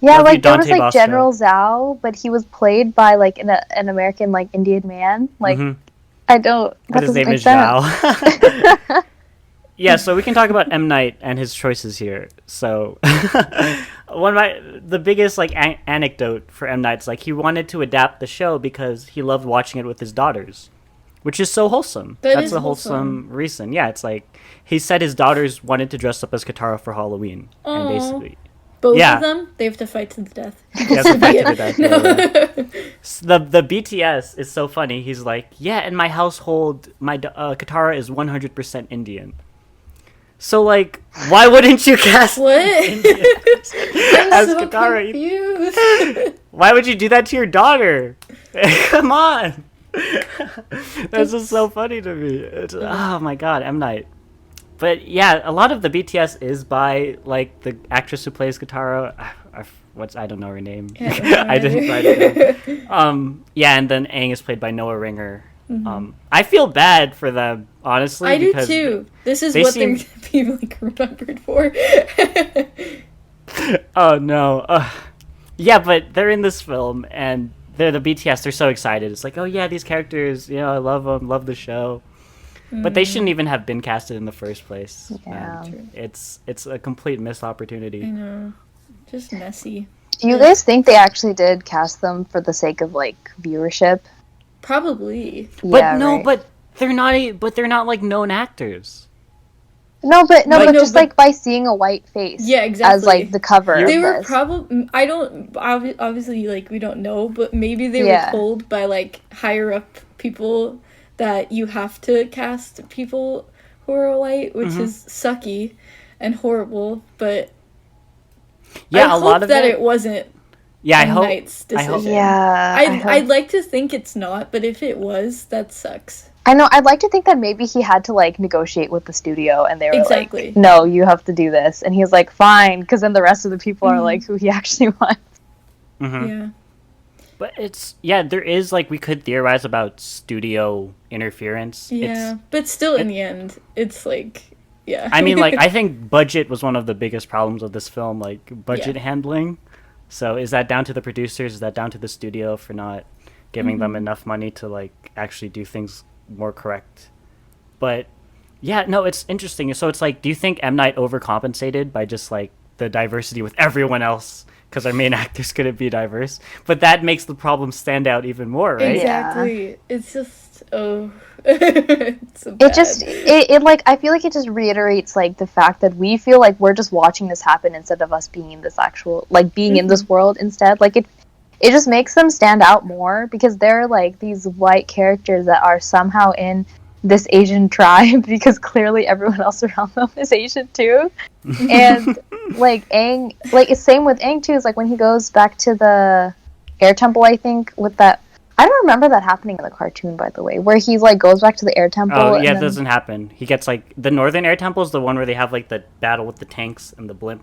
Yeah, Love you, like there was Dante like Bosco. General Zhao, but he was played by like an American like Indian man. Like Mhm. I don't. But That his doesn't name make is sense. Zhao. Yeah, so we can talk about M. Night and his choices here. So the biggest like anecdote for M. Night's like he wanted to adapt the show because he loved watching it with his daughters, which is so wholesome. That That's is a wholesome reason. Yeah, it's like he said his daughters wanted to dress up as Katara for Halloween, and Aw. basically Both Yeah. of them, they have to fight to the death. he has to fight to the death. Yeah. The BTS is so funny. He's like, yeah, in my household, my Katara is 100% Indian. So like, why wouldn't you cast What? as I'm so Katara? confused. Why would you do that to your daughter? Come on. That's just so funny to me. Oh my god, M. Night. But yeah, a lot of the BTS is by like the actress who plays Katara. I don't know her name. Yeah, I don't know I didn't write it down. Yeah, and then Aang is played by Noah Ringer. I feel bad for them, honestly. I do because too. This is they what seem- they're being like remembered for. Oh no. Yeah, but they're in this film and they're the BTS. They're so excited. It's like, oh yeah, these characters. You know, I love them. Love the show. But they shouldn't even have been casted in the first place. Yeah. And it's a complete missed opportunity. I know. Just messy. Do you guys think they actually did cast them for the sake of like viewership? Probably. But Yeah, no, right. but they're not. But they're not like known actors. No, but Like, no, just but- like by seeing a white face. Yeah, exactly. As like the cover. They of were this. probably. I don't. Obviously, like we don't know, but maybe they Yeah. were told by like higher up people that you have to cast people who are white, which is sucky and horrible. But Yeah, I a lot hope of that it. it wasn't Yeah, I M. hope. Night's I hope- decision. Yeah. I'd like to think it's not, but if it was, that sucks. I know. I'd like to think that maybe he had to like negotiate with the studio, and they were Exactly. like, "No, you have to do this," and he was like, "Fine," because then the rest of the people are like who he actually wants. Mhm. Yeah. But there is like we could theorize about studio interference. Yeah. But still, in the end, it's like, yeah. I mean, like I think budget was one of the biggest problems of this film, like budget Yeah. handling. So is that down to the producers? Is that down to the studio for not giving them enough money to like actually do things more correct? But yeah, no, it's interesting. So it's like, do you think M. Night overcompensated by just like the diversity with everyone else because our main actors couldn't be diverse. But that makes the problem stand out even more, right? Exactly. It's just it's so It just like I feel like it just reiterates like the fact that we feel like we're just watching this happen instead of us being in this actual like being in this world instead. Like it just makes them stand out more because they're like these white characters that are somehow in this Asian tribe because clearly everyone else around them is Asian too. And like Aang, like it's same with Aang too. Is like when he goes back to the air temple, I think with that. I don't remember that happening in the cartoon, by the way, where he like goes back to the air temple. Oh yeah, and it doesn't happen. He gets like the northern air temple is the one where they have like the battle with the tanks and the blimp.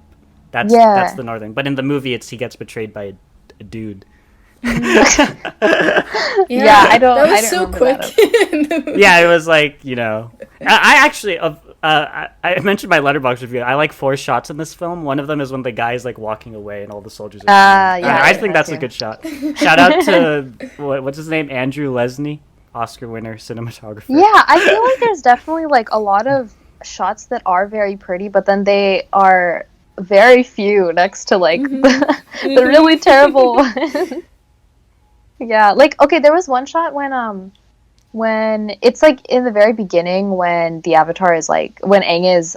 That's the northern. But in the movie, he gets betrayed by a dude. Yeah, I don't. That was I so don't quick. Yeah, it was like I actually I mentioned my letterbox review. I like 4 shots in this film. One of them is when the guy is like walking away and all the soldiers are Yeah, I think that's a good shot. Shout out to what's his name, Andrew Lesney, Oscar winner cinematographer. Yeah, I feel like there's definitely like a lot of shots that are very pretty, but then they are very few next to like the really terrible ones. Yeah, like okay, there was one shot when it's like in the very beginning when the Avatar is like when Aang is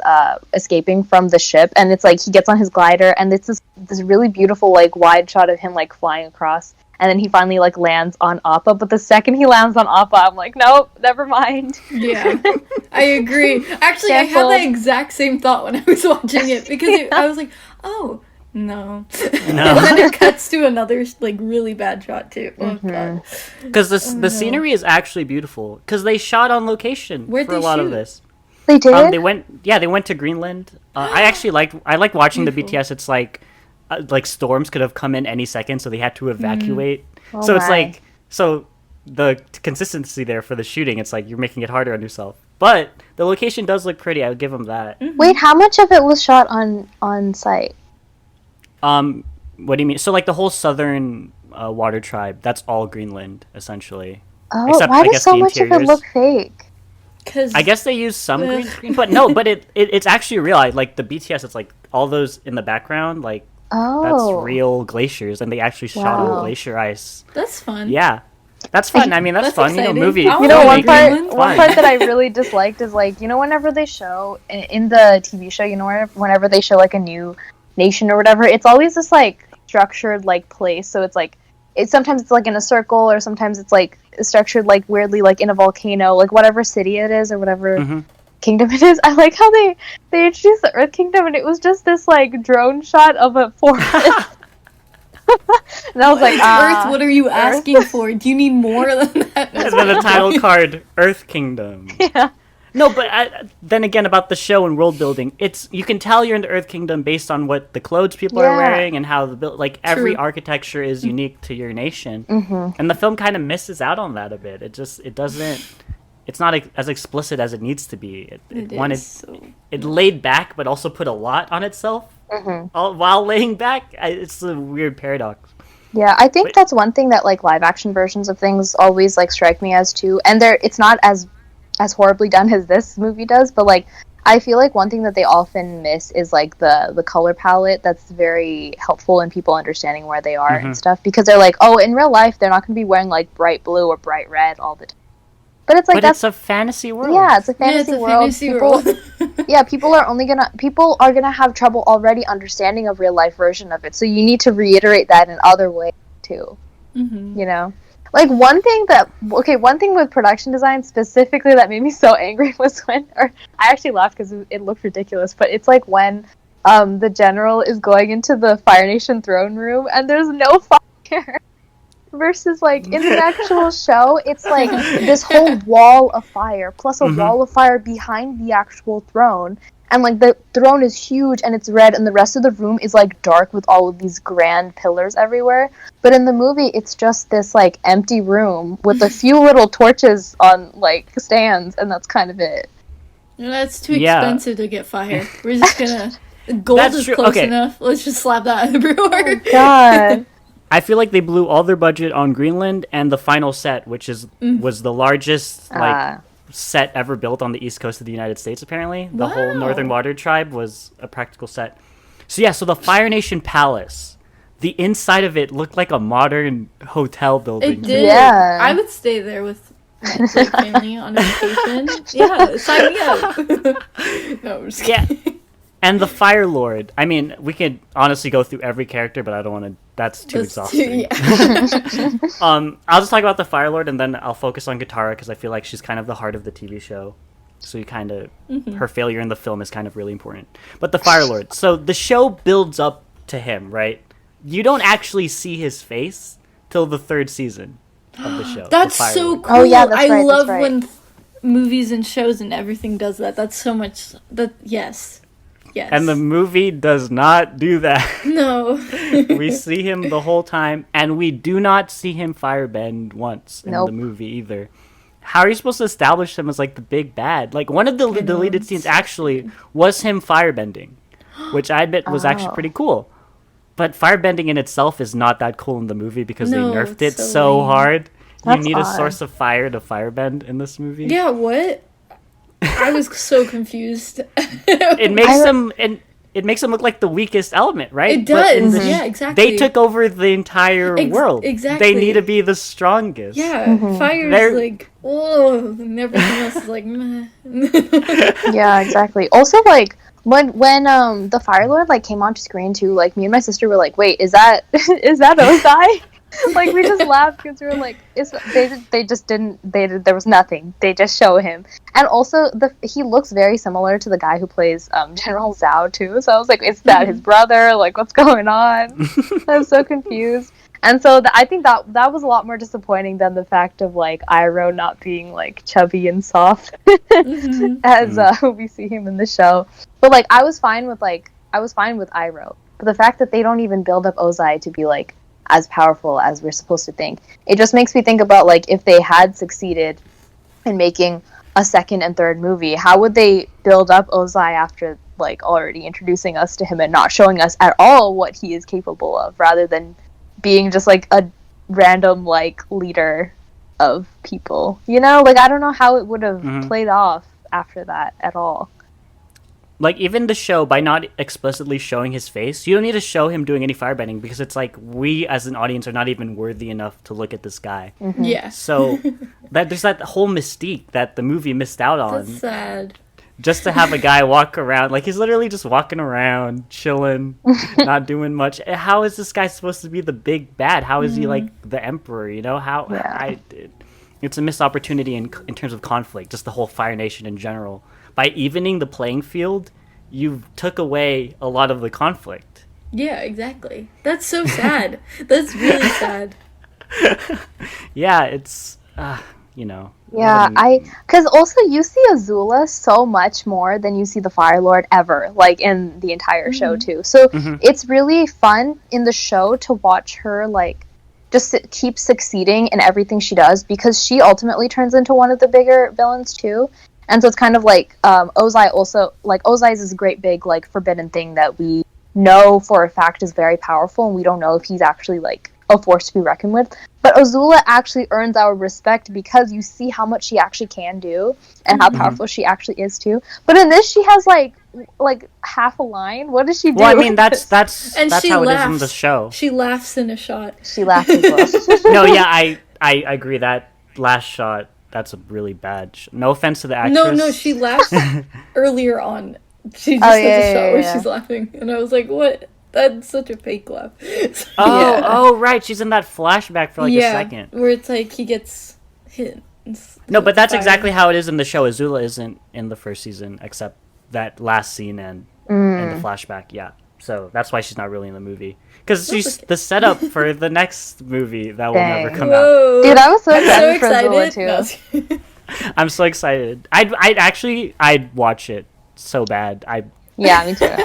escaping from the ship and it's like he gets on his glider and it's this really beautiful like wide shot of him like flying across and then he finally like lands on Appa, but the second he lands on Appa I'm like nope, never mind. Yeah, I agree. Actually, I had that exact same thought when I was watching it because I was like, oh. No. And then it cuts to another like really bad shot too. Oh god. Because the scenery is actually beautiful. Because they shot on location Where'd for a they lot of shoot? this. They did? They went to Greenland. I actually like watching the BTS. It's like storms could have come in any second, so they had to evacuate. Oh so it's my. like the consistency there for the shooting. It's like you're making it harder on yourself. But the location does look pretty. I would give them that. Wait, how much of it was shot on site? What do you mean? So like the whole southern water tribe, that's all Greenland essentially. Oh, Except, why I does guess, so the much of it interiors. look fake? Because I guess they use some green screen, but no, but it's actually real. Like the BTS, it's like all those in the background, like that's Oh. real glaciers, and they actually shot on Wow. glacier ice. that's fun. Yeah, that's fun. I mean, that's That's fun. exciting. Movie. I You know, wanna one be part, Greenland. one part that I really disliked is like, you know, whenever they show in the TV show, you know, whenever they show like a new nation or whatever, it's always this like structured like place. So it's like, sometimes it's like in a circle, or sometimes it's like structured like weirdly like in a volcano, like whatever city it is or whatever kingdom it is. I like how they introduced the Earth Kingdom and it was just this like drone shot of a forest. And I was like, Earth, what are you asking for? Do you need more than that? And then the title card, Earth Kingdom. yeah. No, but then again, about the show and world building, you can tell you're in the Earth Kingdom based on what the clothes people are wearing and how every architecture is unique to your nation. And the film kind of misses out on that a bit. It doesn't. It's not as explicit as it needs to be. It laid back, but also put a lot on itself while laying back. It's a weird paradox. Yeah, I think that's one thing that like live action versions of things always like strike me as too. And it's not as horribly done as this movie does, but like I feel like one thing that they often miss is like the color palette that's very helpful in people understanding where they are and stuff, because they're like, oh, in real life they're not going to be wearing like bright blue or bright red all the time. But it's like it's a fantasy world. Yeah, it's a fantasy world. People are gonna have trouble already understanding a real life version of it. So you need to reiterate that in other ways too. You know, like one thing with production design specifically that made me so angry was when, or I actually laughed because it looked ridiculous. But it's like when the general is going into the Fire Nation throne room and there's no fire. Versus like in the actual show, it's like this whole wall of fire plus a wall of fire behind the actual throne, and like the throne is huge and it's red, and the rest of the room is like dark with all of these grand pillars everywhere. But in the movie, it's just this like empty room with a few little torches on like stands, and that's kind of it. That's too expensive to get fire. We're just gonna gold That's is true. close Okay. enough. Let's just slap that everywhere. God. I feel like they blew all their budget on Greenland and the final set, which was the largest set ever built on the east coast of the United States. Apparently, the whole Northern Water Tribe was a practical set. So the Fire Nation Palace, the inside of it looked like a modern hotel building. It did. Yeah. I would stay there with my family on a vacation. Yeah, sign me up. No, I'm just kidding. Yeah. And the Fire Lord. I mean, we could honestly go through every character, but I don't want to. That's too exhausting. I'll just talk about the Fire Lord, and then I'll focus on Katara because I feel like she's kind of the heart of the TV show. So you kind of her failure in the film is kind of really important. But the Fire Lord. So the show builds up to him, right? You don't actually see his face till the 3rd season of the show. That's so Lord. cool. Oh, yeah, that's I right, love that's right. when movies and shows and everything does that. That's so much. Yes. And the movie does not do that. No. We see him the whole time, and we do not see him firebend once in the movie either. How are you supposed to establish him as like the big bad? Like one of the deleted scenes actually was him firebending, which I admit was actually pretty cool. But firebending in itself is not that cool in the movie because they nerfed it so hard. That's you need odd. a source of fire to firebend in this movie. Yeah, what? I was so confused. It makes him it makes him look like the weakest element, right? It does. Yeah, exactly. They took over the entire world. Exactly. They need to be the strongest. Yeah, fire's like, oh, and everything else is like, meh. Yeah, exactly. Also, like when the Fire Lord like came onto screen too, like me and my sister were like, wait, is that Ozai? Like we just laughed because we were like, they just didn't there was nothing. They just show him, and also he looks very similar to the guy who plays General Zhao too. So I was like, is that his brother? Like what's going on? I was so confused. And so I think that was a lot more disappointing than the fact of like Iroh not being like chubby and soft as we see him in the show. But like I was fine with Iroh. But the fact that they don't even build up Ozai to be like as powerful as we're supposed to think, it just makes me think about like if they had succeeded in making a 2nd and 3rd movie, how would they build up Ozai after like already introducing us to him and not showing us at all what he is capable of, rather than being just like a random like leader of people, you know? Like I don't know how it would have played off after that at all. Like, even the show, by not explicitly showing his face, you don't need to show him doing any firebending, because it's like, we, as an audience, are not even worthy enough to look at this guy. Yeah. So, there's that whole mystique that the movie missed out on. That's sad. Just to have a guy walk around, like, he's literally just walking around, chilling, not doing much. How is this guy supposed to be the big bad? How is he, like, the emperor, you know? It's a missed opportunity in terms of conflict, just the whole Fire Nation in general. By evening the playing field, you took away a lot of the conflict. Yeah, exactly. That's so sad. That's really sad. Yeah, it's, you know. Yeah, because also you see Azula so much more than you see the Fire Lord ever, like in the entire show too. So it's really fun in the show to watch her like just keep succeeding in everything she does, because she ultimately turns into one of the bigger villains too. And so it's kind of like Ozai also, like Ozai is this great big like forbidden thing that we know for a fact is very powerful, and we don't know if he's actually like a force to be reckoned with. But Azula actually earns our respect because you see how much she actually can do and how powerful she actually is too. But in this, she has like half a line. What does she do? Well, I mean that's and that's how laughs. It is in the show. She laughs in a shot. She laughs as well. No, yeah, I agree. That last shot, that's a really bad no offense to the actress. No, she laughs earlier on. She just has a shot where she's laughing, and I was like, what? That's such a fake laugh. Oh, right. She's in that flashback for like a second. Where it's like he gets hit. No, but that's exactly how it is in the show. Azula isn't in the first season, except that last scene and the flashback. Yeah. So that's why she's not really in the movie. Because she's the setup for the next movie that will never come out. Dude, I was so excited for Azula too. No. I'm so excited. I'd watch it so bad. Yeah, me too.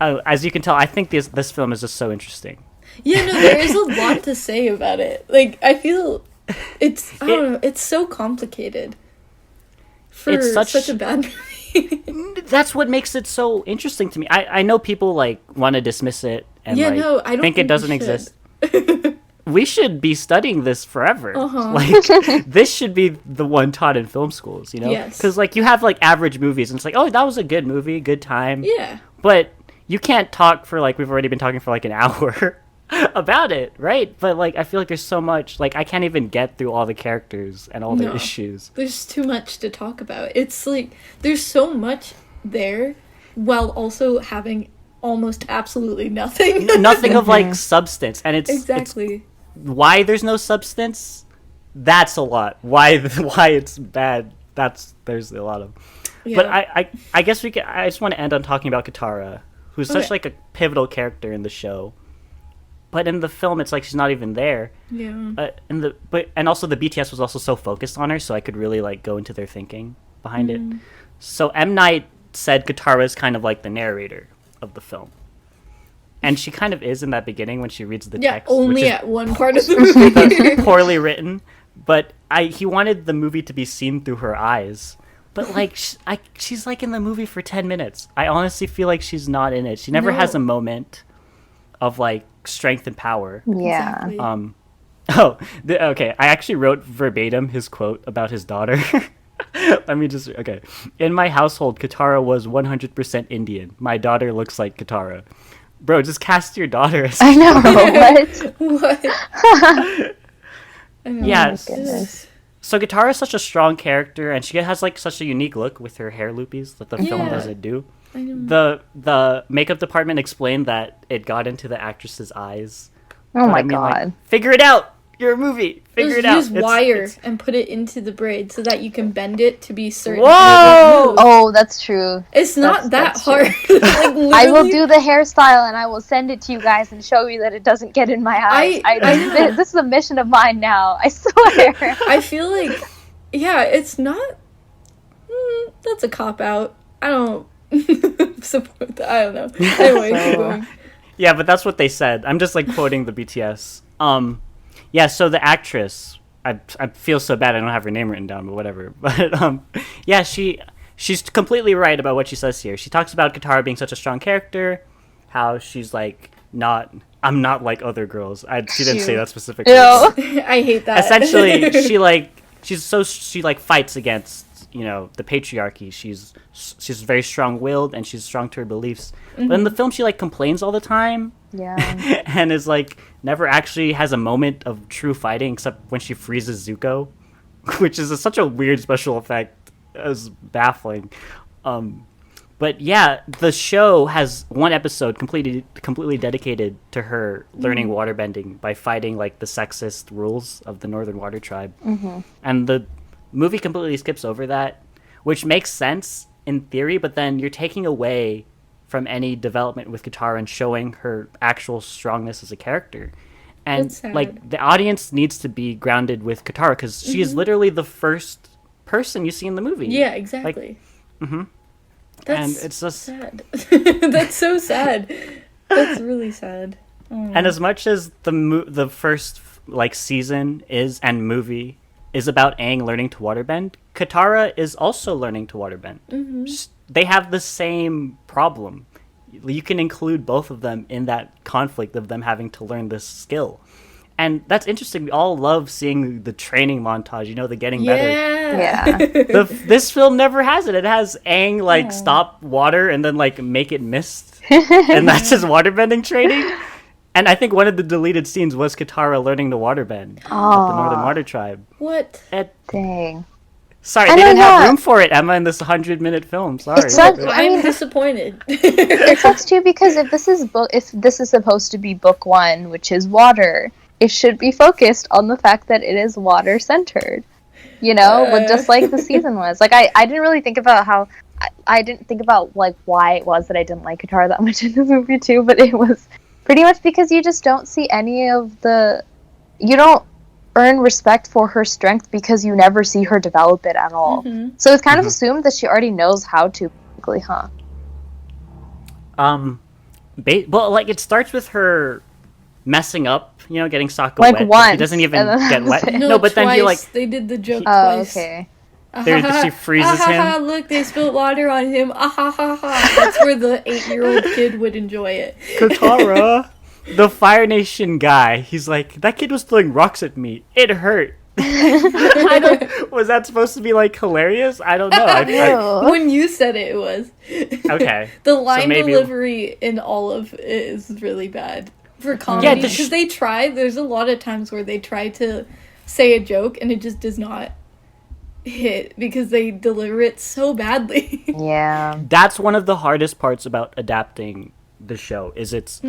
As you can tell, I think this film is just so interesting. Yeah, no, there is a lot to say about it. Like, I feel I don't know, it's so complicated for it's such a bad movie. That's what makes it so interesting to me. I know people like want to dismiss it and I don't think it doesn't exist. We should be studying this forever. Uh-huh. Like, this should be the one taught in film schools, you know? Yes. Because, like, you have, like, average movies, and it's like, oh, that was a good movie, good time. Yeah. But you can't talk for like we've already been talking for like an hour about it, right? But like I feel like there's so much, like I can't even get through all the characters and all their issues. There's too much to talk about. It's like there's so much there while also having almost absolutely nothing. Nothing of like substance, and it's why there's no substance. That's a lot. Why it's bad. There's a lot of. Yeah. But I guess I just want to end on talking about Katara, who's such like a pivotal character in the show. But in the film, it's like she's not even there. Yeah. And also the BTS was also so focused on her, so I could really like go into their thinking behind it. So M. Night said Katara is kind of like the narrator of the film, and she kind of is in that beginning when she reads the text. Only at one part of the movie. Poorly written, but he wanted the movie to be seen through her eyes. But like she's like in the movie for 10 minutes. I honestly feel like she's not in it. She never has a moment of like strength and power. Yeah. Exactly. Okay. I actually wrote verbatim his quote about his daughter. Let me just In my household, Katara was 100% Indian. My daughter looks like Katara. Bro, just cast your daughter as I know. What? Yes. So Katara is such a strong character, and she has like such a unique look with her hair loopies that the film doesn't do. The makeup department explained that it got into the actress's eyes. Oh my god! Like, figure it out. You're a movie. Figure it out. Use wire and put it into the braid so that you can bend it to be certain. Whoa! Oh, that's true. It's not that hard. Like, I will do the hairstyle and I will send it to you guys and show you that it doesn't get in my eyes. This is a mission of mine now. I swear. I feel like, it's not. That's a cop out. I don't support that. I don't know. Anyway, keep going. Yeah, but that's what they said. I'm just like quoting the BTS. Yeah, so the actress, I feel so bad I don't have her name written down, but whatever. But yeah, she's completely right about what she says here. She talks about Katara being such a strong character, how she's like I'm not like other girls. She didn't say that specifically. No. I hate that. Essentially, she fights against the patriarchy. She's very strong-willed and she's strong to her beliefs. But in the film, she like complains all the time. Yeah. And is like never actually has a moment of true fighting except when she freezes Zuko, which is such a weird special effect. It was baffling. But yeah, the show has one episode completely dedicated to her learning waterbending by fighting like the sexist rules of the Northern Water Tribe. And the movie completely skips over that, which makes sense in theory, but then you're taking away from any development with Katara and showing her actual strongness as a character. And like the audience needs to be grounded with Katara because she is literally the first person you see in the movie. Yeah, exactly. And it's just sad. That's so sad. That's really sad. And as much as the first like season and movie is about Aang learning to waterbend, Katara is also learning to waterbend. They have the same problem. You can include both of them in that conflict of them having to learn this skill. And that's interesting. We all love seeing the training montage, the getting better. Yeah. This film never has it. It has Aang stop water and then make it mist. And that's his waterbending training. And I think one of the deleted scenes was Katara learning to waterbend at the Northern Water Tribe. What? Dang. Sorry, they didn't have room for it, Emma, in this 100-minute film. Sorry. I'm disappointed. It sucks too because if this is supposed to be book one, which is water, it should be focused on the fact that it is water centered. Just like the season was. Like I didn't really think about how I didn't think about why it was that I didn't like Katara that much in the movie too, but it was pretty much because you just don't see any of you don't earn respect for her strength because you never see her develop it at all. So it's kind of assumed that she already knows how to, basically, huh? Well, it starts with her messing up, getting Sokka wet. Once. He doesn't even get wet. No, but twice. then they did the joke Oh, twice. okay. She freezes him. Look, they spilled water on him. That's where the 8-year-old kid would enjoy it. Katara, the Fire Nation guy, he's like, that kid was throwing rocks at me. It hurt. Was that supposed to be like hilarious? I don't know. When you said it, it was. Okay. The line delivery in all of it is really bad for comedy. Because they try, there's a lot of times where they try to say a joke and it just does not hit because they deliver it so badly. Yeah. That's one of the hardest parts about adapting the show, is its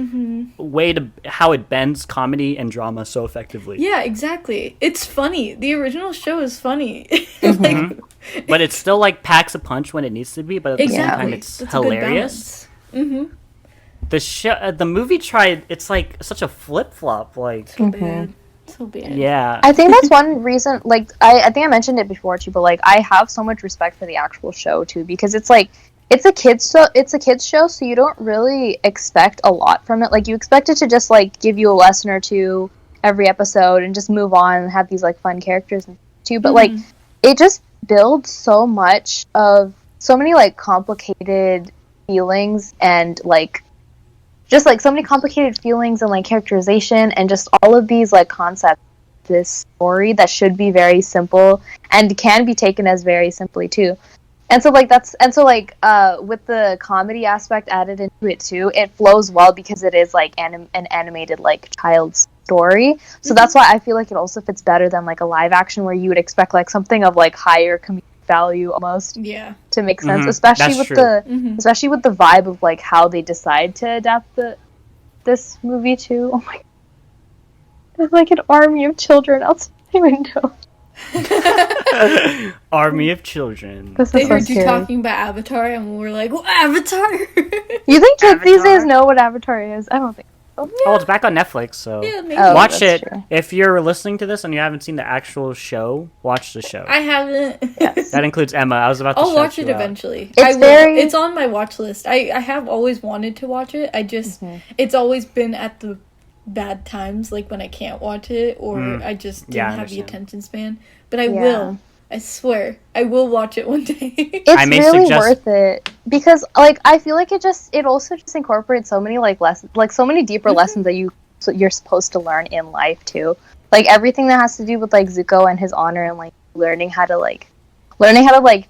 way to how it bends comedy and drama so effectively. Yeah, exactly. It's funny. The original show is funny. But it still like packs a punch when it needs to be, but at the same time it's hilarious. The movie tried, it's like such a flip-flop, like so bad. So bad. Yeah. I think that's one reason, like, I think I mentioned it before too, but like I have so much respect for the actual show too, because it's like it's a kids show, so you don't really expect a lot from it. Like, you expect it to just like give you a lesson or two every episode and just move on and have these like fun characters and too. But like it just builds so many like complicated feelings and like just like so many complicated feelings and like characterization and just all of these like concepts. This story that should be very simple and can be taken as very simply too. And so with the comedy aspect added into it too, it flows well because it is like an animated like child's story. So that's why I feel like it also fits better than like a live action where you would expect like something of like higher comedic value almost. Yeah. To make sense, especially with the vibe of like how they decide to adapt this movie to. Oh my God. There's like an army of children outside my window. Army of children. They heard you talking about Avatar, and we were like, well, Avatar! You think kids these days know what Avatar is? I don't think so. Yeah. Oh, it's back on Netflix, so watch it. True. If you're listening to this and you haven't seen the actual show, watch the show. I haven't. Yes. That includes Emma. I was about to I'll watch it eventually. It's on my watch list. I have always wanted to watch it. I just, it's always been at the bad times, like when I can't watch it or I just didn't have the attention span. But I will. I swear, I will watch it one day. It's really worth it because, like, I feel like it also just incorporates so many like lessons, like so many deeper lessons that you're supposed to learn in life too. Like everything that has to do with like Zuko and his honor and like learning how to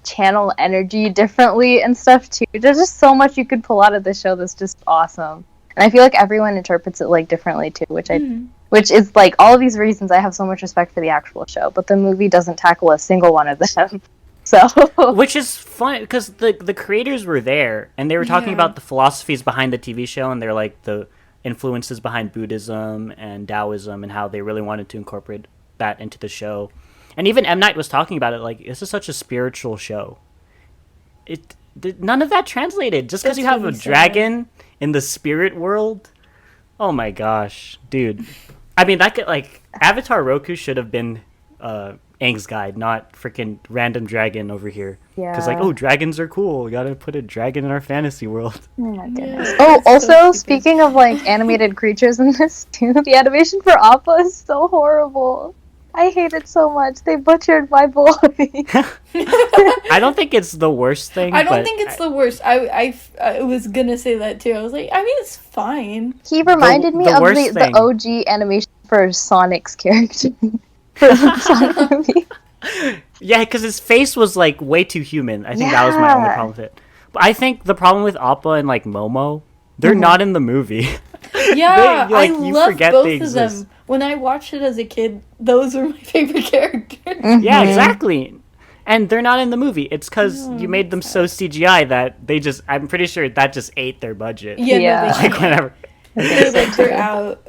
channel energy differently and stuff too. There's just so much you could pull out of this show that's just awesome. And I feel like everyone interprets it like differently too, which is like all of these reasons I have so much respect for the actual show, but the movie doesn't tackle a single one of them. So, which is fun because the creators were there and they were talking about the philosophies behind the TV show, and they're like the influences behind Buddhism and Taoism and how they really wanted to incorporate that into the show. And even M. Night was talking about it, like, this is such a spiritual show. None of that translated just because you have a dragon in the spirit world. Oh my gosh, dude. I mean, that could, like, Avatar Roku should have been Aang's guide, not freaking random dragon over here. Yeah. Because, like, oh, dragons are cool. We gotta put a dragon in our fantasy world. Oh my goodness. Oh, also, speaking of, like, animated creatures in this, too, the animation for Appa is so horrible. I hate it so much. They butchered my boy. I don't think it's the worst thing. I don't think it's the worst. I was gonna say that too. I was like, I mean, it's fine. He reminded me of the OG animation for Sonic's character for the Sonic movie. Yeah, because his face was like way too human. I think that was my only problem with it. But I think the problem with Appa and like Momo, they're not in the movie. Yeah, I love both of them. When I watched it as a kid, those were my favorite characters. Mm-hmm. Yeah, exactly. And they're not in the movie. It's because you made them so CGI that they just, I'm pretty sure that just ate their budget. Yeah. No, like, whatever. They're out.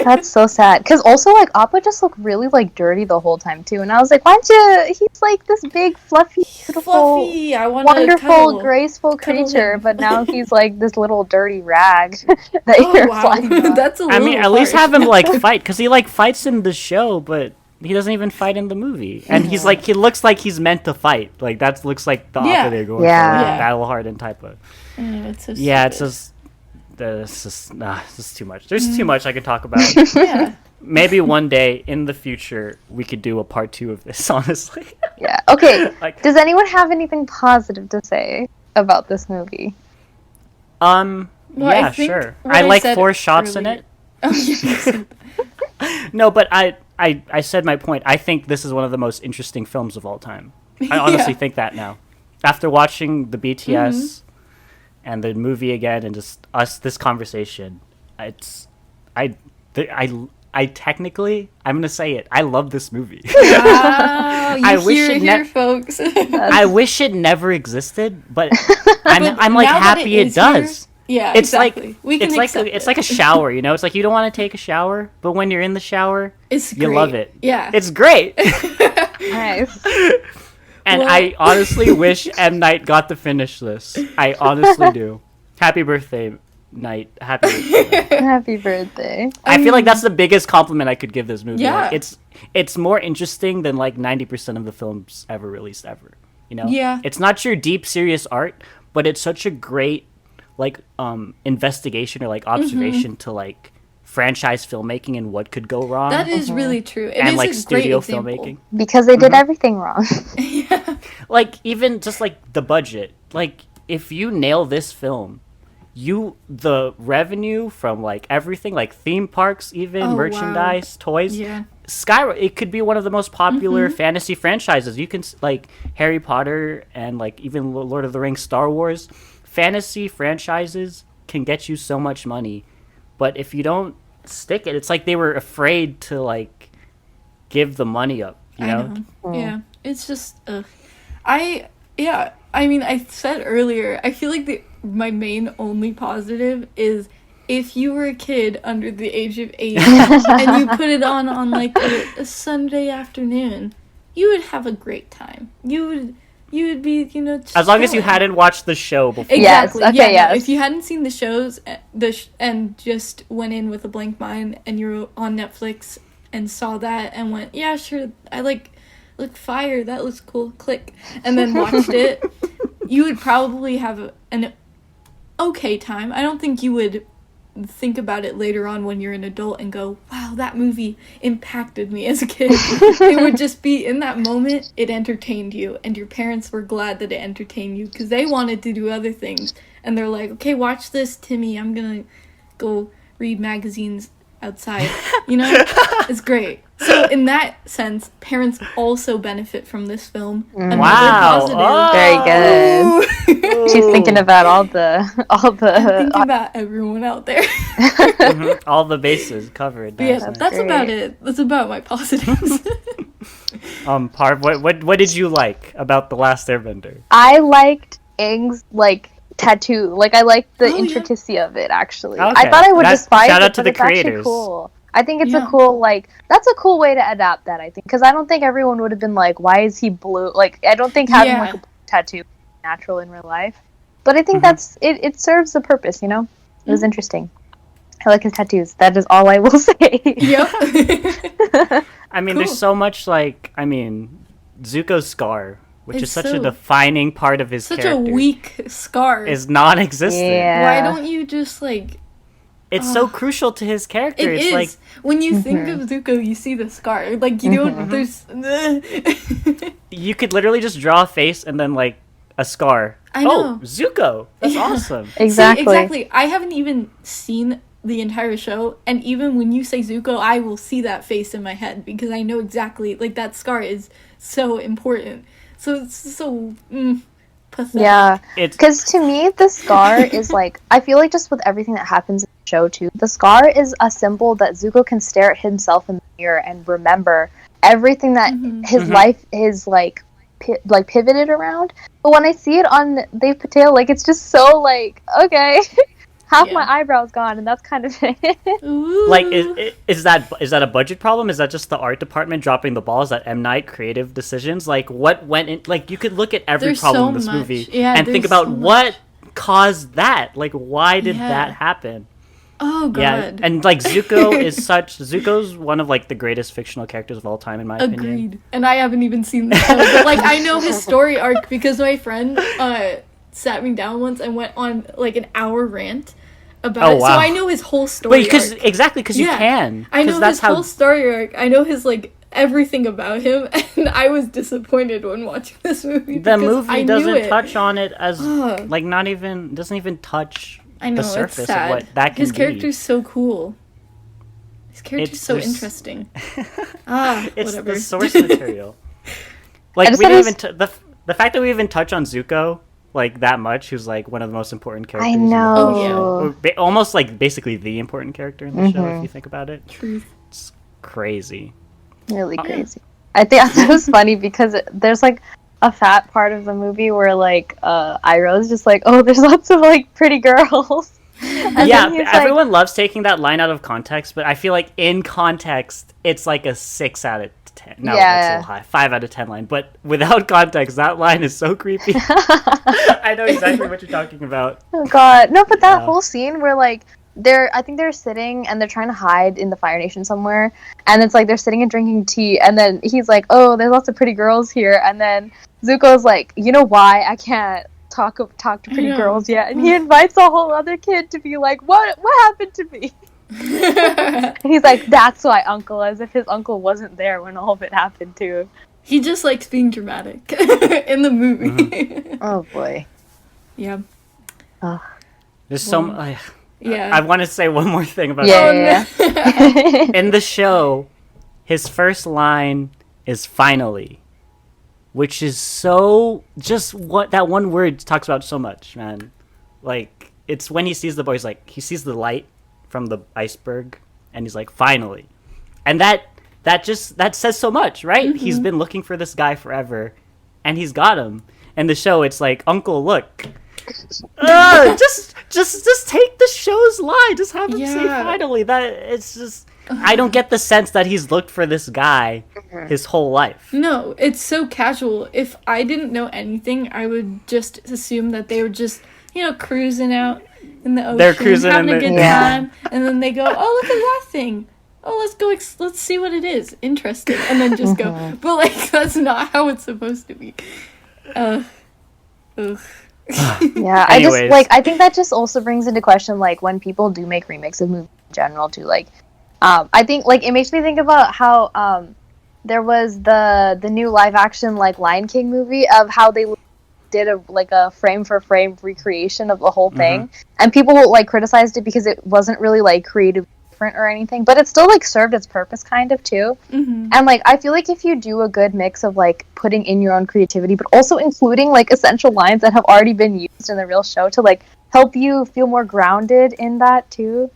That's so sad. Because also, like, Appa just looked really, like, dirty the whole time, too. And I was like, why don't you... He's, like, this big, fluffy, beautiful, wonderful, graceful creature. But now he's, like, this little dirty rag that you're flying on. That's a little I mean, at least have him, like, fight. Because he, like, fights in the show, but... He doesn't even fight in the movie. And he's like, he looks like he's meant to fight. Like, that looks like the Appa they're going for. Like, battle-hardened type of... it's so it's just... This is too much. There's too much I could talk about. Maybe one day in the future we could do a part 2 of this, honestly. Yeah. Okay. Does anyone have anything positive to say about this movie? Well, yeah, sure. I like 4 shots earlier. In it. No, but I said my point. I think this is one of the most interesting films of all time. I honestly think that now. After watching the BTS and the movie again and just this conversation, I technically, I'm gonna say it, I love this movie. Wow, I wish it folks. I wish it never existed, but I'm like happy it does. Yeah, it's exactly. It's like a shower, you know. It's like you don't want to take a shower, but when you're in the shower, you love it. Yeah, it's great. Nice. And I honestly wish M. Night got to finish this. I honestly do. Happy birthday, Night. Happy birthday. Happy birthday. I feel like that's the biggest compliment I could give this movie. Yeah. Like, it's more interesting than like 90% of the films ever released ever. You know? Yeah. It's not your deep, serious art, but it's such a great like investigation or like observation to like franchise filmmaking and what could go wrong. That is really true. It and is like a studio great filmmaking. Because they did everything wrong. Yeah. Like even just like the budget. Like if you nail this film, the revenue from like everything, like theme parks, even merchandise, toys, it could be one of the most popular fantasy franchises. You can like Harry Potter and like even Lord of the Rings, Star Wars. Fantasy franchises can get you so much money, but if you don't stick it, it's like they were afraid to like give the money up. You know? Yeah, it's just I mean, I said earlier, I feel like my main only positive is if you were a kid under the age of 8 and you put it on like a Sunday afternoon, you would have a great time. You would be, you know, as long as you hadn't watched the show before. Exactly. Yes. Okay. Yeah, Yes. No, if you hadn't seen the shows and just went in with a blank mind and you're on Netflix and saw that and went, yeah, sure, I like fire, that looks cool, click, and then watched it, you would probably have an okay time. I don't think you would think about it later on when you're an adult and go, wow, that movie impacted me as a kid. It would just be in that moment, it entertained you, and your parents were glad that it entertained you because they wanted to do other things, and they're like, okay, watch this, Timmy, I'm gonna go read magazines outside. You know, it's great. So in that sense, parents also benefit from this film. Wow. Very good. She's thinking about all the I'm thinking about everyone out there. All the bases covered. Yeah, that's about it. That's about my positives. Parv, what did you like about The Last Airbender? I liked Aang's like tattoo. Like I liked the intricacy of it actually. Okay. I thought I would despise shout out it, to but the it's actually creators. cool. I think it's a cool, like, that's a cool way to adapt that, I think. Because I don't think everyone would have been like, why is he blue? Like, I don't think having, like, a blue tattoo is natural in real life. But I think it serves a purpose, you know? It was interesting. I like his tattoos. That is all I will say. Yep. I mean, there's so much, like, Zuko's scar, which is such a defining part of his character. Such a weak scar. Is non-existent. Yeah. Why don't you just, like... It's so crucial to his character. It's is. Like when you think of Zuko, you see the scar. Like you don't. There's. You could literally just draw a face and then like a scar. I know. Oh, Zuko. That's awesome. Exactly. See, exactly. I haven't even seen the entire show, and even when you say Zuko, I will see that face in my head because I know exactly. Like that scar is so important. So it's so. Pathetic. Yeah, because to me, the scar is like, I feel like just with everything that happens in the show too, the scar is a symbol that Zuko can stare at himself in the mirror and remember everything that his life is like pivoted around. But when I see it on Dev Patel, like it's just so like, okay, half my eyebrows gone, and that's kind of it. Like, is that a budget problem? Is that just the art department dropping the ball? Is that M. Night creative decisions? Like, what went in? Like, you could look at every problem in this movie and think about what caused that. Like, why did that happen? Oh god. Yeah, and like Zuko's one of like the greatest fictional characters of all time in my opinion. Agreed. And I haven't even seen the show, but like I know his story arc because my friend sat me down once and went on like an hour rant about it. Wow. So I know his whole story. Because you can. I know his whole story arc. I know his like everything about him, and I was disappointed when watching this movie. The movie doesn't touch on it as like doesn't even touch the surface of what that can be. His character's so cool. His character's so interesting. It's whatever. the source material. Like we didn't even the fact that we even touch on Zuko like that much, who's like one of the most important characters. I know. Almost like basically the important character in the show if you think about it. Truth. It's crazy. Really crazy. I think that was funny because there's like a fat part of the movie where like Iroh's just like, oh, there's lots of like pretty girls. And yeah, everyone loves taking that line out of context, but I feel like in context it's like a 6 out of 10. No, that's a little high. 5 out of 10 line. But without context, that line is so creepy. I know exactly what you're talking about. Oh god. No, but that whole scene where like I think they're sitting and they're trying to hide in the Fire Nation somewhere, and it's like they're sitting and drinking tea, and then he's like, oh, there's lots of pretty girls here, and then Zuko's like, you know why I can't talk to pretty girls yet, and he invites a whole other kid to be like, what happened to me? And he's like, that's why, uncle, as if his uncle wasn't there when all of it happened too. He just likes being dramatic in the movie. Oh boy. Yeah. There's so yeah. I want to say one more thing about in the show, his first line is finally, which is so just what that one word talks about so much, man. Like it's when he sees the boys, like he sees the light from the iceberg and he's like finally. And that says so much, right? Mm-hmm. He's been looking for this guy forever and he's got him. And the show it's like, uncle, look. Just take the show's line. Just have him say finally. That it's just I don't get the sense that he's looked for this guy his whole life. No, it's so casual. If I didn't know anything, I would just assume that they were just, cruising out in the ocean, they're cruising having a good time, and then they go, oh, look at that thing. Oh, let's go. Let's see what it is. Interesting, and then just go. But like that's not how it's supposed to be. Yeah, I think that just also brings into question like when people do make remakes of movies in general too, like I think like it makes me think about how there was the new live action like Lion King movie of how they did a frame for frame recreation of the whole thing, and people like criticized it because it wasn't really like creative different or anything, but it still like served its purpose kind of too. And like I feel like if you do a good mix of like putting in your own creativity but also including like essential lines that have already been used in the real show to like help you feel more grounded in that too.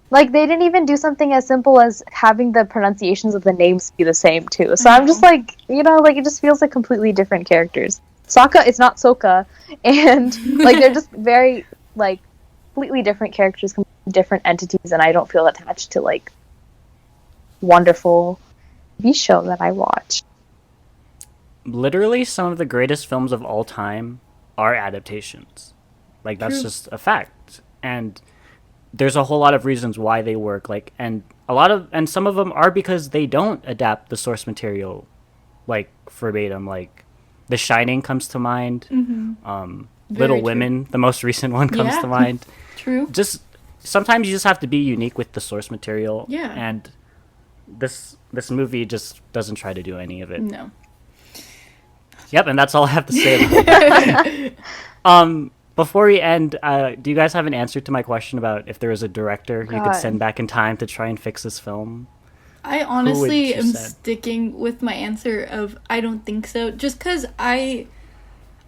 Like they didn't even do something as simple as having the pronunciations of the names be the same too. So I'm just like, like it just feels like completely different characters. Sokka is not Sokka, and like they're just very like completely different characters, different entities, and I don't feel attached to like wonderful TV show that I watch. Literally, some of the greatest films of all time are adaptations. Like that's just a fact, and there's a whole lot of reasons why they work. Like, and some of them are because they don't adapt the source material like verbatim. Like, The Shining comes to mind. Little Women, the most recent one, comes to mind. True. Just sometimes you just have to be unique with the source material. Yeah. And this movie just doesn't try to do any of it. No. Yep, and that's all I have to say about it. Before we end, do you guys have an answer to my question about if there was a director you could send back in time to try and fix this film? I honestly am sticking with my answer of I don't think so, just because I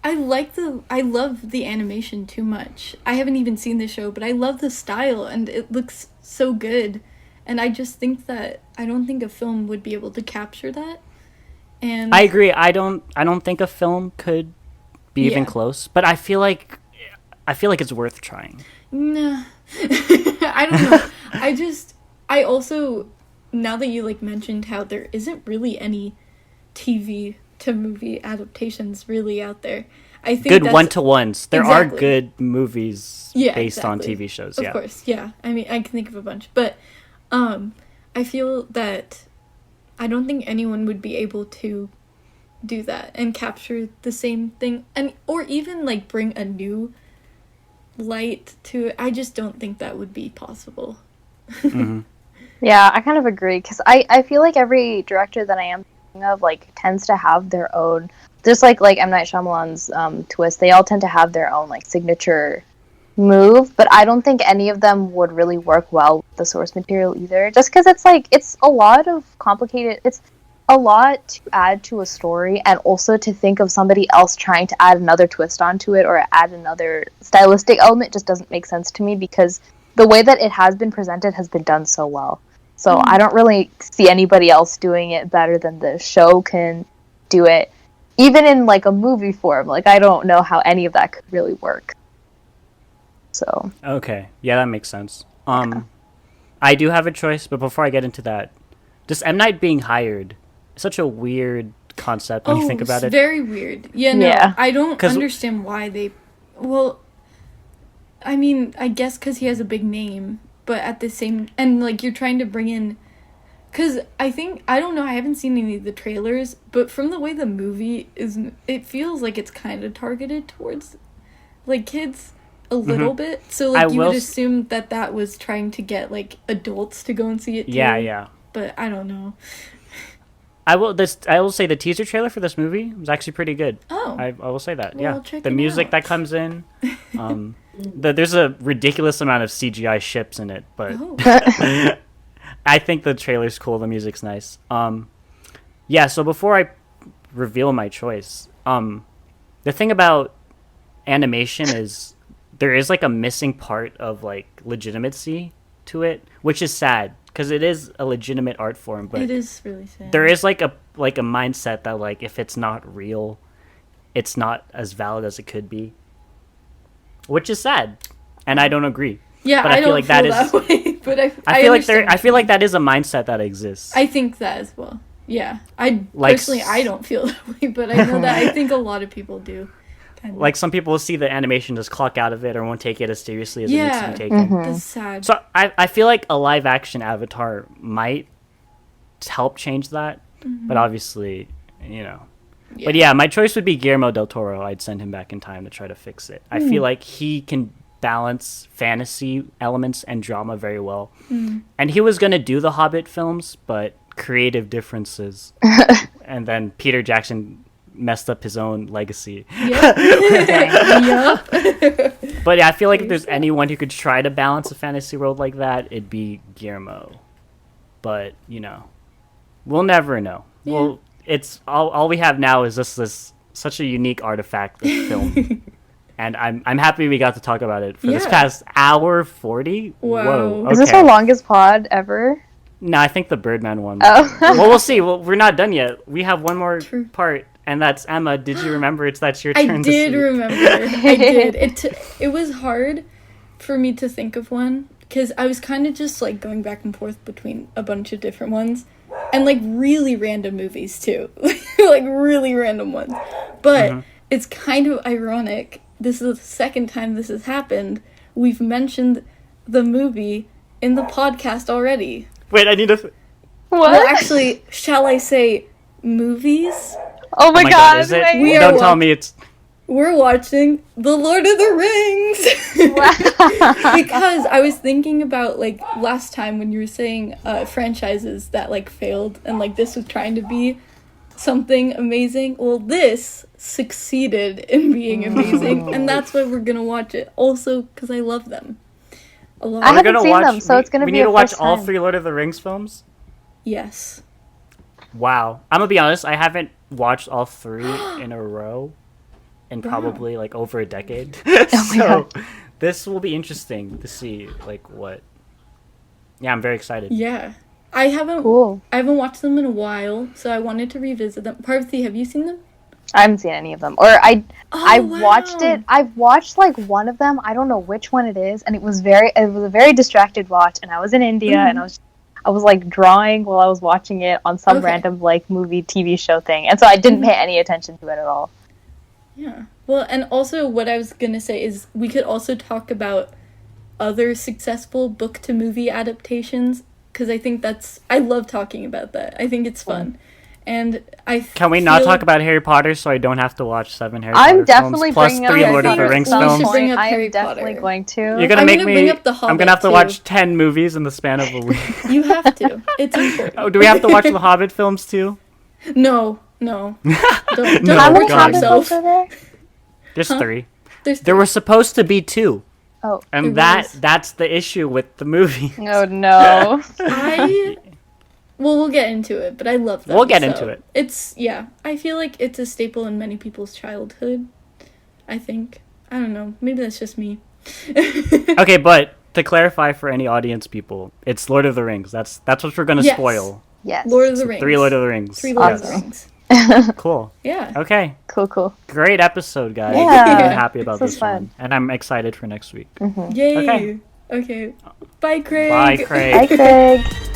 love the animation too much. I haven't even seen the show, but I love the style and it looks so good. And I just think that I don't think a film would be able to capture that. And I agree. I don't think a film could be even close, but I feel like it's worth trying. Nah. I don't know. I also, now that you like mentioned how there isn't really any TV to movie adaptations really out there, I think good one-to-ones. There are good movies based on TV shows. Of course, yeah. I mean, I can think of a bunch, but I feel that I don't think anyone would be able to do that and capture the same thing, and or even like bring a new light to it. I just don't think that would be possible. Yeah, I kind of agree, because I feel like every director that I am thinking of like tends to have their own, just like M. Night Shyamalan's twist, they all tend to have their own like signature move, but I don't think any of them would really work well with the source material either. Just because it's a lot of complicated. It's a lot to add to a story, and also to think of somebody else trying to add another twist onto it or add another stylistic element just doesn't make sense to me, because the way that it has been presented has been done so well. So I don't really see anybody else doing it better than the show can do it. Even in like a movie form, like I don't know how any of that could really work. So okay, yeah, that makes sense. I do have a choice, but before I get into that, just M. Night being hired, such a weird concept when you think about it. Very weird. Yeah, I don't understand why they. Well, I mean, I guess because he has a big name, but at the same, and like you're trying to bring in, because I don't know, I haven't seen any of the trailers, but from the way the movie is, it feels like it's kind of targeted towards like kids a little bit. So like you would assume that was trying to get like adults to go and see it too. Yeah. But I don't know. I will say the teaser trailer for this movie was actually pretty good. Oh. I will say that. Well, yeah. I'll check the it music out. that comes in. There's a ridiculous amount of CGI ships in it, but I think the trailer's cool. The music's nice. Yeah. So before I reveal my choice, the thing about animation is there is like a missing part of like legitimacy to it, which is sad because it is a legitimate art form. But it is really sad. There is like a mindset that like if it's not real, it's not as valid as it could be, which is sad, and I don't agree. Yeah, but I feel like that is. Way, but I feel like that is a mindset that exists. I think that as well. Yeah, personally I don't feel that way, but I know that I think a lot of people do. Like some people will see the animation just clock out of it or won't take it as seriously as it needs to be taken. That's sad. So I feel like a live action Avatar might help change that, but obviously, Yeah. But yeah, my choice would be Guillermo del Toro. I'd send him back in time to try to fix it. I feel like he can balance fantasy elements and drama very well. And he was going to do the Hobbit films, but creative differences. And then Peter Jackson messed up his own legacy. But yeah, I feel like if there's anyone who could try to balance a fantasy world like that, it'd be Guillermo. But, we'll never know. Yeah. Well, it's all we have now is just this such a unique artifact of film. And I'm happy we got to talk about it for this past hour 40. Wow. Whoa. Okay. Is this our longest pod ever? No, I think the Birdman one. Oh. Well, we'll see. Well, we're not done yet. We have one more part, and that's Emma. Did you remember? That's your turn. I did remember. I did. It was hard for me to think of one because I was kind of just like going back and forth between a bunch of different ones, and like really random movies too, like really random ones. But it's kind of ironic. This is the second time this has happened. We've mentioned the movie in the podcast already. Wait, I need to... What? Well, actually, shall I say movies? Oh my god, is it? wait. Don't tell me it's... We're watching The Lord of the Rings! Wow. Because I was thinking about, like, last time when you were saying franchises that, like, failed and, like, this was trying to be something amazing. Well, this succeeded in being amazing, and that's why we're gonna watch it. Also, because I love them. I haven't seen them, so it's going to be We need to watch all time. 3 Lord of the Rings films? Yes. Wow. I'm going to be honest, I haven't watched all 3 in a row in probably, like, over a decade. So, this will be interesting to see, like, what... Yeah, I'm very excited. Yeah. I haven't watched them in a while, so I wanted to revisit them. Parvati, have you seen them? I haven't seen any of them. Or watched it. I've watched like one of them. I don't know which one it is, and it was a very distracted watch. And I was in India, and I was like drawing while I was watching it on some random like movie TV show thing, and so I didn't pay any attention to it at all. Yeah. Well, and also what I was gonna say is we could also talk about other successful book to movie adaptations because I think I love talking about that. I think it's fun. And Can we not talk about Harry Potter so I don't have to watch 7 Harry Potter I'm definitely films plus bringing 3 up Lord of the Rings films? Bring up I'm Harry definitely Potter. going to. You're gonna I'm make gonna me. bring up The Hobbit, I'm gonna have to too. watch 10 movies in the span of a week. You have to. It's important. Oh, do we have to watch the Hobbit films too? No. Don't No, How many overtalk God. Hobbit yourself. films are there? There's 3. There's There were supposed to be 2. Oh. And that's the issue with the movie. Oh no. Well, we'll get into it, but I love them. We'll get into it. It's, I feel like it's a staple in many people's childhood, I think. I don't know. Maybe that's just me. Okay, but to clarify for any audience people, it's Lord of the Rings. That's what we're going to spoil. Yes. Lord of the Rings. 3 Lord of the Rings. 3 Lord of the Rings. Cool. Yeah. Okay. Cool. Great episode, guys. Yeah. I'm happy about this fun. one. And I'm excited for next week. Mm-hmm. Yay. Okay. Bye, Craig. Bye, Craig. Bye, Craig.